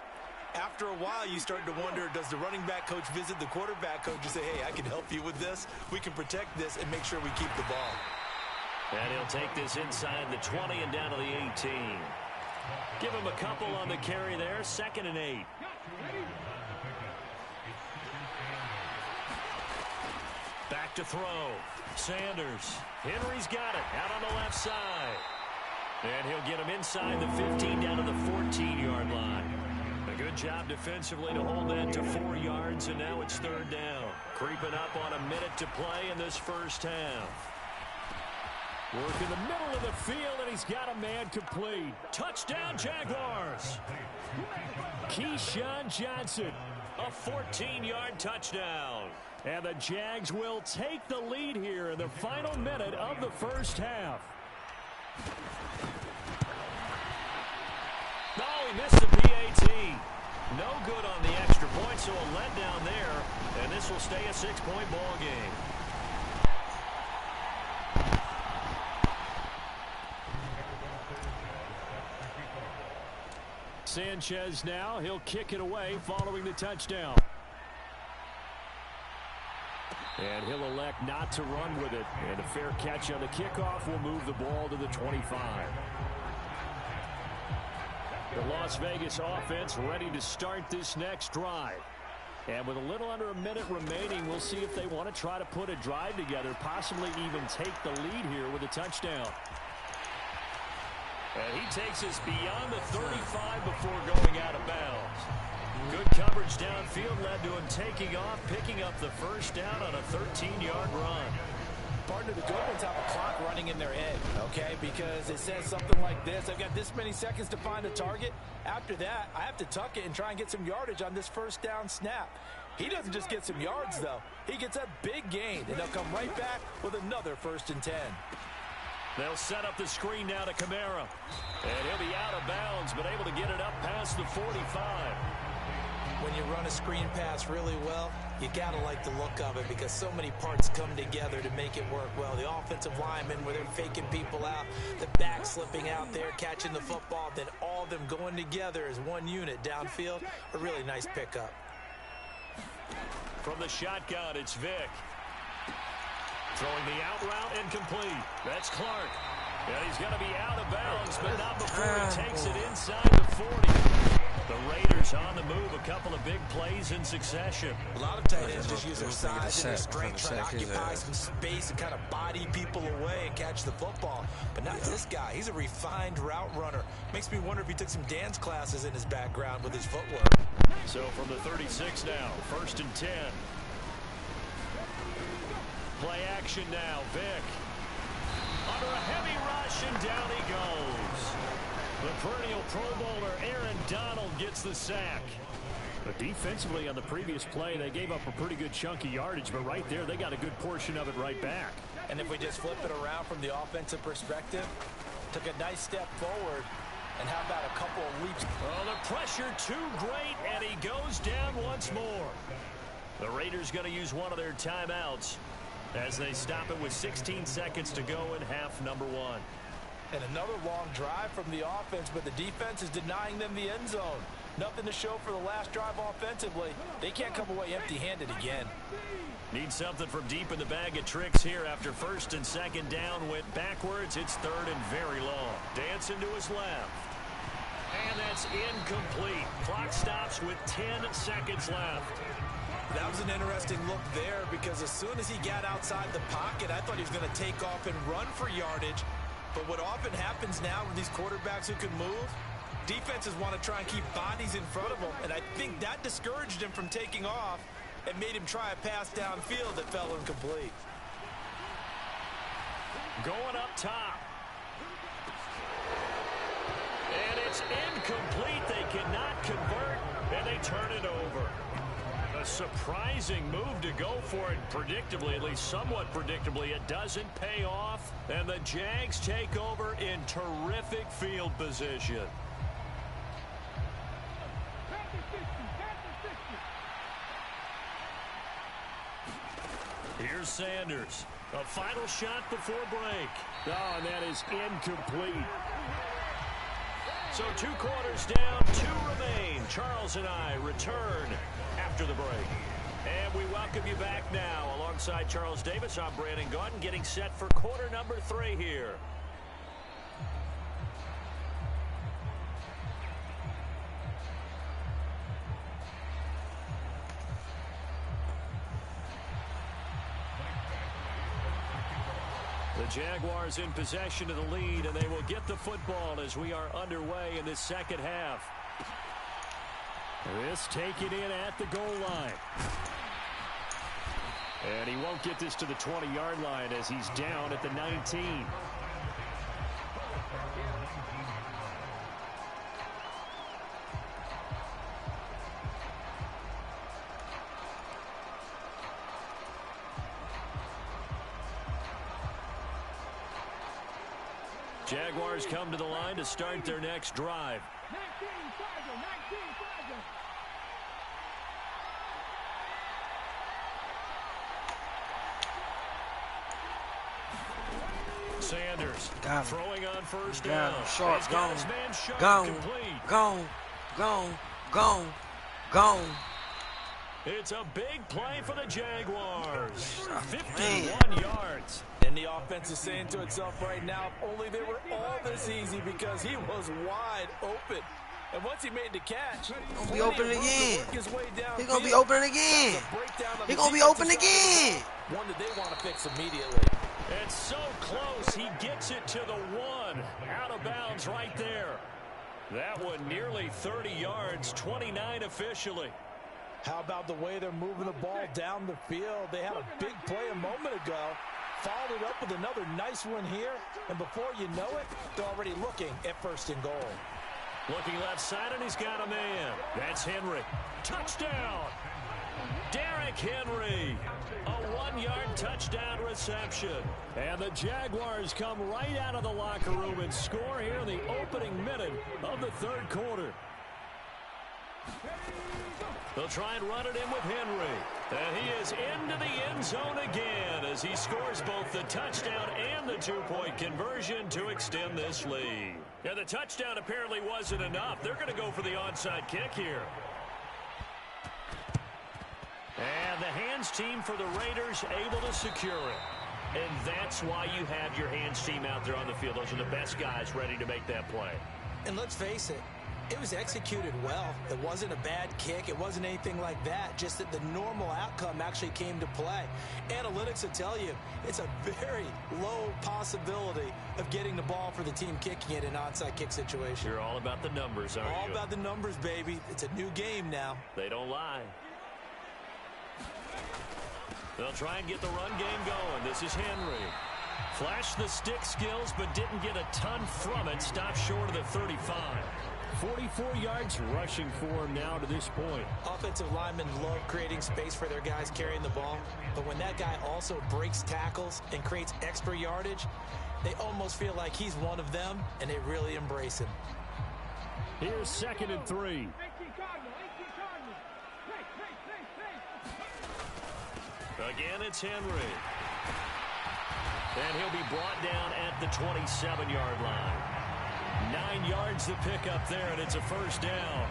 After a while, you start to wonder, does the running back coach visit the quarterback coach and say, hey, I can help you with this. We can protect this and make sure we keep the ball. And he'll take this inside the 20 and down to the 18. Give him a couple on the carry there. 2nd and 8. Back to throw. Sanders. Henry's got it. Out on the left side. And he'll get him inside the 15 down to the 14-yard line. A good job defensively to hold that to 4 yards, and now it's 3rd down. Creeping up on a minute to play in this first half. Work in the middle of the field, and he's got a man complete. Touchdown, Jaguars. Keyshawn Johnson, a 14-yard touchdown. And the Jags will take the lead here in the final minute of the first half. Oh, he missed the PAT. No good on the extra point, so a letdown there. And this will stay a 6-point ball game. Sanchez now, he'll kick it away following the touchdown. And he'll elect not to run with it. And a fair catch on the kickoff will move the ball to the 25. The Las Vegas offense ready to start this next drive. And with a little under a minute remaining, we'll see if they want to try to put a drive together, possibly even take the lead here with a touchdown. And he takes us beyond the 35 before going out of bounds. Good coverage downfield led to him taking off, picking up the first down on a 13-yard run. Partner, the good ones have a clock running in their head, okay? Because it says something like this. I've got this many seconds to find a target. After that, I have to tuck it and try and get some yardage on this first down snap. He doesn't just get some yards, though. He gets a big gain, and they'll come right back with another 1st and 10. They'll set up the screen now to Kamara. And he'll be out of bounds, but able to get it up past the 45. When you run a screen pass really well, you got to like the look of it because so many parts come together to make it work well. The offensive linemen, where they're faking people out, the back slipping out there, catching the football, then all of them going together as one unit downfield. A really nice pickup. From the shotgun, it's Vick. Throwing the out route incomplete. That's Clark. And he's going to be out of bounds, but not before he takes it inside the 40. The Raiders on the move, a couple of big plays in succession. A lot of tight ends just use their size and their strength, try to occupy some space and kind of body people away and catch the football. But not this guy. He's a refined route runner. Makes me wonder if he took some dance classes in his background with his footwork. So from the 36 now, 1st and 10. Play action now, Vick. Under a heavy rush, and down he goes. The perennial Pro Bowler Aaron Donald gets the sack. But defensively on the previous play, they gave up a pretty good chunk of yardage, but right there, they got a good portion of it right back. And if we just flip it around from the offensive perspective, took a nice step forward, and how about a couple of leaps? Oh, the pressure too great, and he goes down once more. The Raiders going to use one of their timeouts as they stop it with 16 seconds to go in half number 1. And another long drive from the offense, but the defense is denying them the end zone. Nothing to show for the last drive offensively. They can't come away empty-handed again. Need something from deep in the bag of tricks here after first and second down went backwards. It's third and very long. Dancing to his left. And that's incomplete. Clock stops with 10 seconds left. That was an interesting look there because as soon as he got outside the pocket, I thought he was going to take off and run for yardage. But what often happens now with these quarterbacks who can move, defenses want to try and keep bodies in front of them, and I think that discouraged him from taking off and made him try a pass downfield that fell incomplete. Going up top. And it's incomplete. They cannot convert, and they turn it over. A surprising move to go for it predictably, at least somewhat predictably. It doesn't pay off, and the Jags take over in terrific field position. Here's Sanders. A final shot before break. Oh, and that is incomplete. So 2 quarters down, 2 remain. Charles and I return after the break. And we welcome you back now. Alongside Charles Davis, I'm Brandon Gaudin, getting set for quarter number 3 here. The Jaguars in possession of the lead, and they will get the football as we are underway in this second half. This taken in at the goal line. And he won't get this to the 20-yard line as he's down at the 19. Jaguars come to the line to start their next drive. Sanders throwing on first down. Sharp, gone. It's a big play for the Jaguars. 51 yards. And the offense is saying to itself right now, if only they were all this easy, because he was wide open. And once he made the catch, he's going to be open again. He's going to be open again. He's going to be open again. One that they want to fix immediately. It's so close. He gets it to the 1. Out of bounds right there. That one nearly 30 yards, 29 officially. How about the way they're moving the ball down the field? They had a big play a moment ago. Followed it up with another nice one here. And before you know it, they're already looking at first and goal. Looking left side, and he's got a man. That's Henry. Touchdown! Derrick Henry. A 1-yard touchdown reception. And the Jaguars come right out of the locker room and score here in the opening minute of the third quarter. They'll try and run it in with Henry. And he is into the end zone again as he scores both the touchdown and the 2-point conversion to extend this lead. And the touchdown apparently wasn't enough. They're going to go for the onside kick here. And the hands team for the Raiders able to secure it. And that's why you have your hands team out there on the field. Those are the best guys ready to make that play. And let's face it, it was executed well. It wasn't a bad kick. It wasn't anything like that. Just that the normal outcome actually came to play. Analytics will tell you it's a very low possibility of getting the ball for the team kicking it in an onside kick situation. You're all about the numbers, aren't you? All about the numbers, baby. It's a new game now. They don't lie. They'll try and get the run game going. This is Henry. Flashed the stick skills, but didn't get a ton from it. Stopped short of the 35. 44 yards rushing for him now to this point. Offensive linemen love creating space for their guys carrying the ball, but when that guy also breaks tackles and creates extra yardage, they almost feel like he's one of them, and they really embrace him. Here's 2nd and 3. Again, it's Henry. And he'll be brought down at the 27-yard line. 9 yards to pick up there, and it's a first down.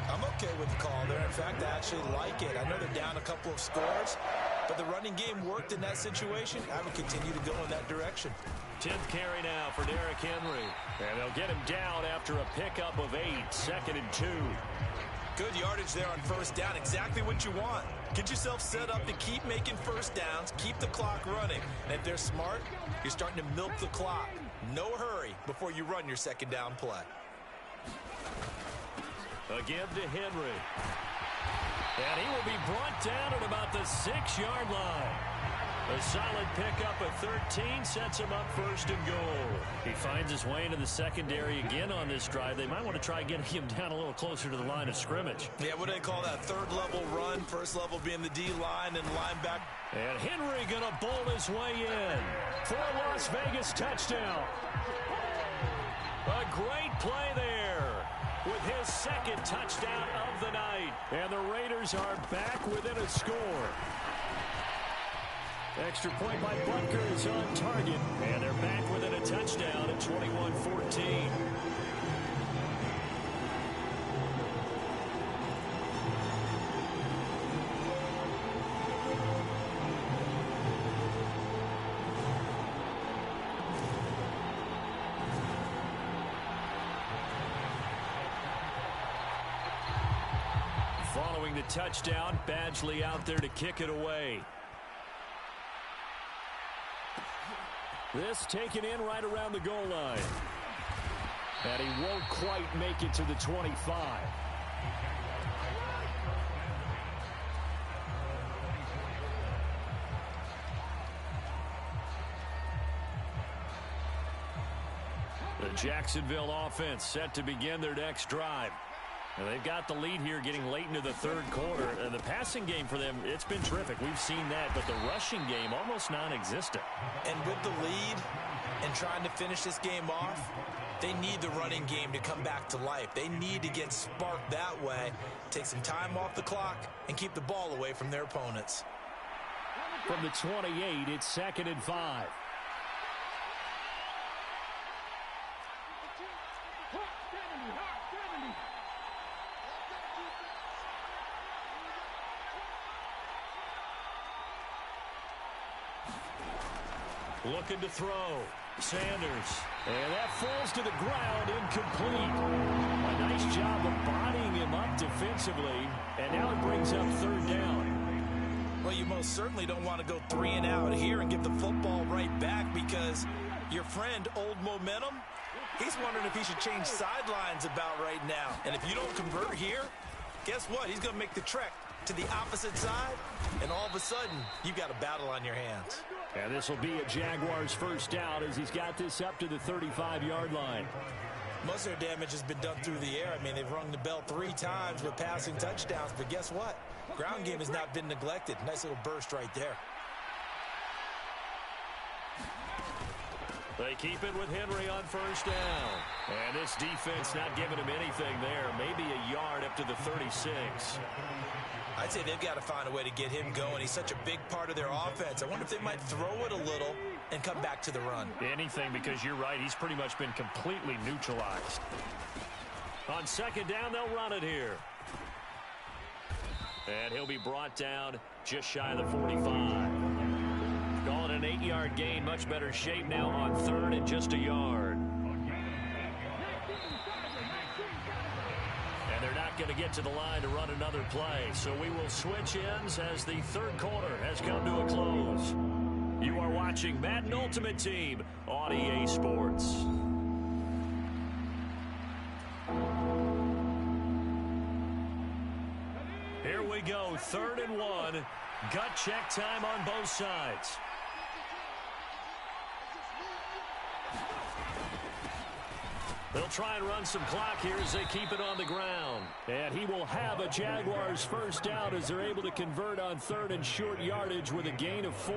I'm okay with the call there. In fact, I actually like it. I know they're down a couple of scores, but the running game worked in that situation. I would continue to go in that direction. 10th carry now for Derrick Henry. And they'll get him down after a pickup of 8. 2nd and 2. Good yardage there on first down. Exactly what you want. Get yourself set up to keep making first downs, keep the clock running. And if they're smart, you're starting to milk the clock. No hurry before you run your second down play. Again to Henry. And he will be brought down at about the 6-yard line. A solid pickup of 13 sets him up 1st and goal. He finds his way into the secondary again on this drive. They might want to try getting him down a little closer to the line of scrimmage. Yeah, what do they call that? 3rd level run, 1st level being the D-line and linebacker. And Henry going to bowl his way in for a Las Vegas touchdown. A great play there with his 2nd touchdown of the night. And the Raiders are back within a score. Extra point by Butker is on target. And they're back within a touchdown at 21-14. Following the touchdown, Badgley out there to kick it away. This taken in right around the goal line. And he won't quite make it to the 25. The Jacksonville offense set to begin their next drive. And they've got the lead here getting late into the 3rd quarter. And the passing game for them, it's been terrific. We've seen that, but the rushing game almost non-existent. And with the lead and trying to finish this game off, they need the running game to come back to life. They need to get sparked that way, take some time off the clock, and keep the ball away from their opponents. From the 28, it's 2nd and 5. Looking to throw. Sanders. And that falls to the ground, incomplete. A nice job of bodying him up defensively. And now it brings up 3rd down. Well, you most certainly don't want to go 3 and out here and get the football right back, because your friend, Old Momentum, he's wondering if he should change sidelines about right now. And if you don't convert here, guess what? He's going to make the trek to the opposite side, and all of a sudden, you've got a battle on your hands. And this will be a Jaguars 1st down as he's got this up to the 35-yard line. Most of their damage has been done through the air. I mean, they've rung the bell 3 times with passing touchdowns, but guess what? Ground game has not been neglected. Nice little burst right there. They keep it with Henry on 1st down. And this defense not giving him anything there. Maybe a yard up to the 36. I'd say they've got to find a way to get him going. He's such a big part of their offense. I wonder if they might throw it a little and come back to the run. Anything, because you're right. He's pretty much been completely neutralized. On 2nd down, they'll run it here. And he'll be brought down just shy of the 45. Call it an 8-yard gain. Much better shape now on 3rd and just a yard. And they're not going to get to the line to run another play. So we will switch ends as the 3rd quarter has come to a close. You are watching Madden Ultimate Team on EA Sports. Here we go, 3rd and 1. Gut check time on both sides. They'll try and run some clock here as they keep it on the ground. And he will have a Jaguars first down as they're able to convert on 3rd and short yardage with a gain of 4.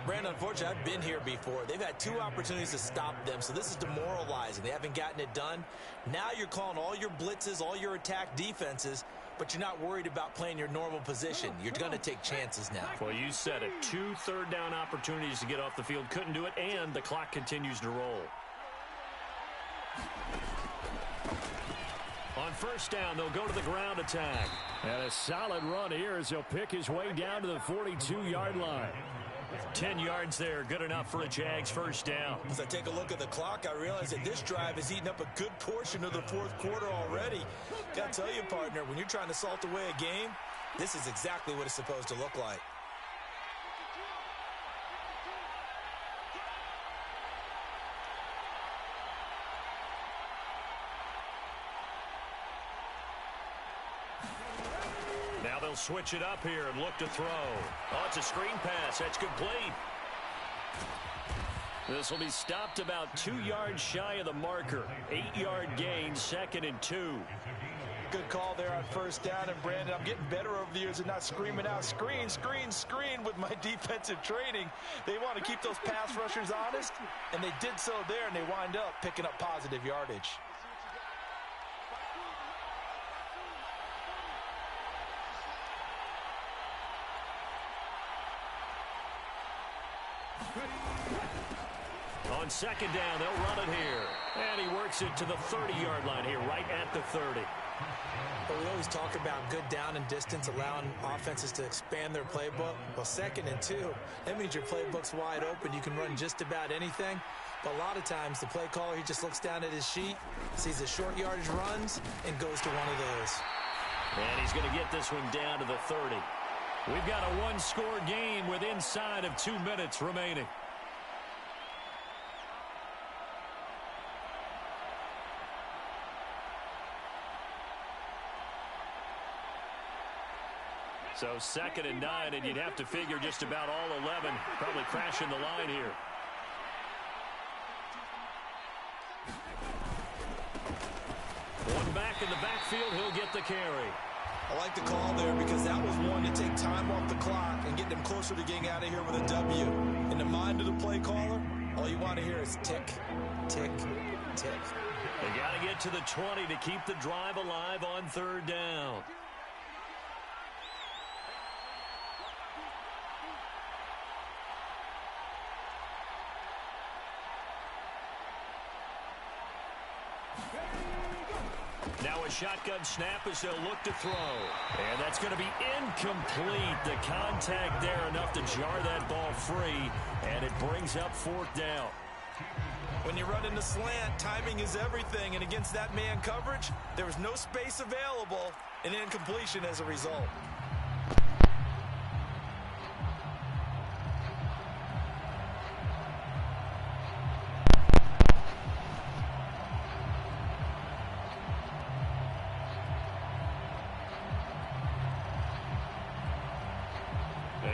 Brandon, unfortunately, I've been here before. They've had 2 opportunities to stop them, so this is demoralizing. They haven't gotten it done. Now you're calling all your blitzes, all your attack defenses, but you're not worried about playing your normal position. You're going to take chances now. Well, you said it. 2 third-down opportunities to get off the field. Couldn't do it, and the clock continues to roll. On first down, they'll go to the ground attack. And a solid run here as he'll pick his way down to the 42-yard line. 10 yards there, good enough for a Jags first down. As I take a look at the clock, I realize that this drive has eaten up a good portion of the 4th quarter already. Got to tell you, partner, when you're trying to salt away a game, this is exactly what it's supposed to look like. Now they'll switch it up here and look to throw. Oh, it's a screen pass. That's complete. This will be stopped about 2 yards shy of the marker. 8-yard gain, 2nd and 2. Good call there on first down. And, Brandon, I'm getting better over the years and not screaming out, screen, screen, screen with my defensive training. They want to keep those pass rushers honest, and they did so there, and they wind up picking up positive yardage. On second down, they'll run it here. And he works it to the 30-yard line here, right at the 30. But we always talk about good down and distance, allowing offenses to expand their playbook. Well, 2nd and 2, that means your playbook's wide open. You can run just about anything. But a lot of times, the play caller, he just looks down at his sheet, sees the short yardage runs, and goes to one of those. And he's going to get this one down to the 30. We've got a 1-score game with inside of 2 minutes remaining. So 2nd and 9, and you'd have to figure just about all 11 probably crashing the line here. One back in the backfield, he'll get the carry. I like the call there because that was one to take time off the clock and get them closer to getting out of here with a W. In the mind of the play caller, all you want to hear is tick, tick, tick. They got to get to the 20 to keep the drive alive on 3rd down. Now a shotgun snap as they'll look to throw. And that's going to be incomplete. The contact there enough to jar that ball free. And it brings up 4th down. When you run in the slant, timing is everything. And against that man coverage, there was no space available. An incompletion as a result.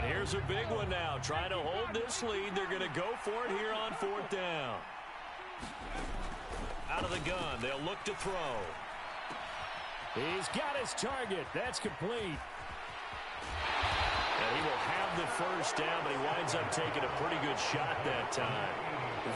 Here's a big one now. Trying to hold this lead. They're going to go for it here on 4th down. Out of the gun. They'll look to throw. He's got his target. That's complete. And he will have the first down, but he winds up taking a pretty good shot that time.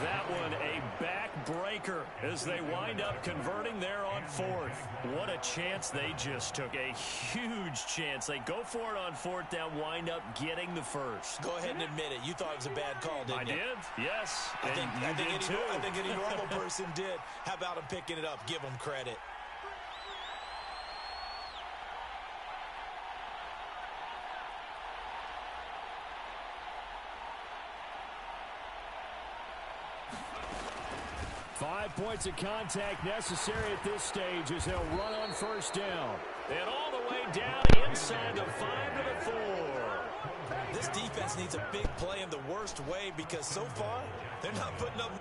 That one a backbreaker as they wind up converting there on 4th. What a chance they just took. A huge chance. They go for it on 4th down, wind up getting the first. Go ahead and admit it. You thought it was a bad call, didn't you? I did, yes. I think any Normal person did. How about him picking it up? Give him credit. Five points of contact necessary at this stage as they'll run on first down. And all the way down inside the 5 to the 4. This defense needs a big play in the worst way because so far they're not putting up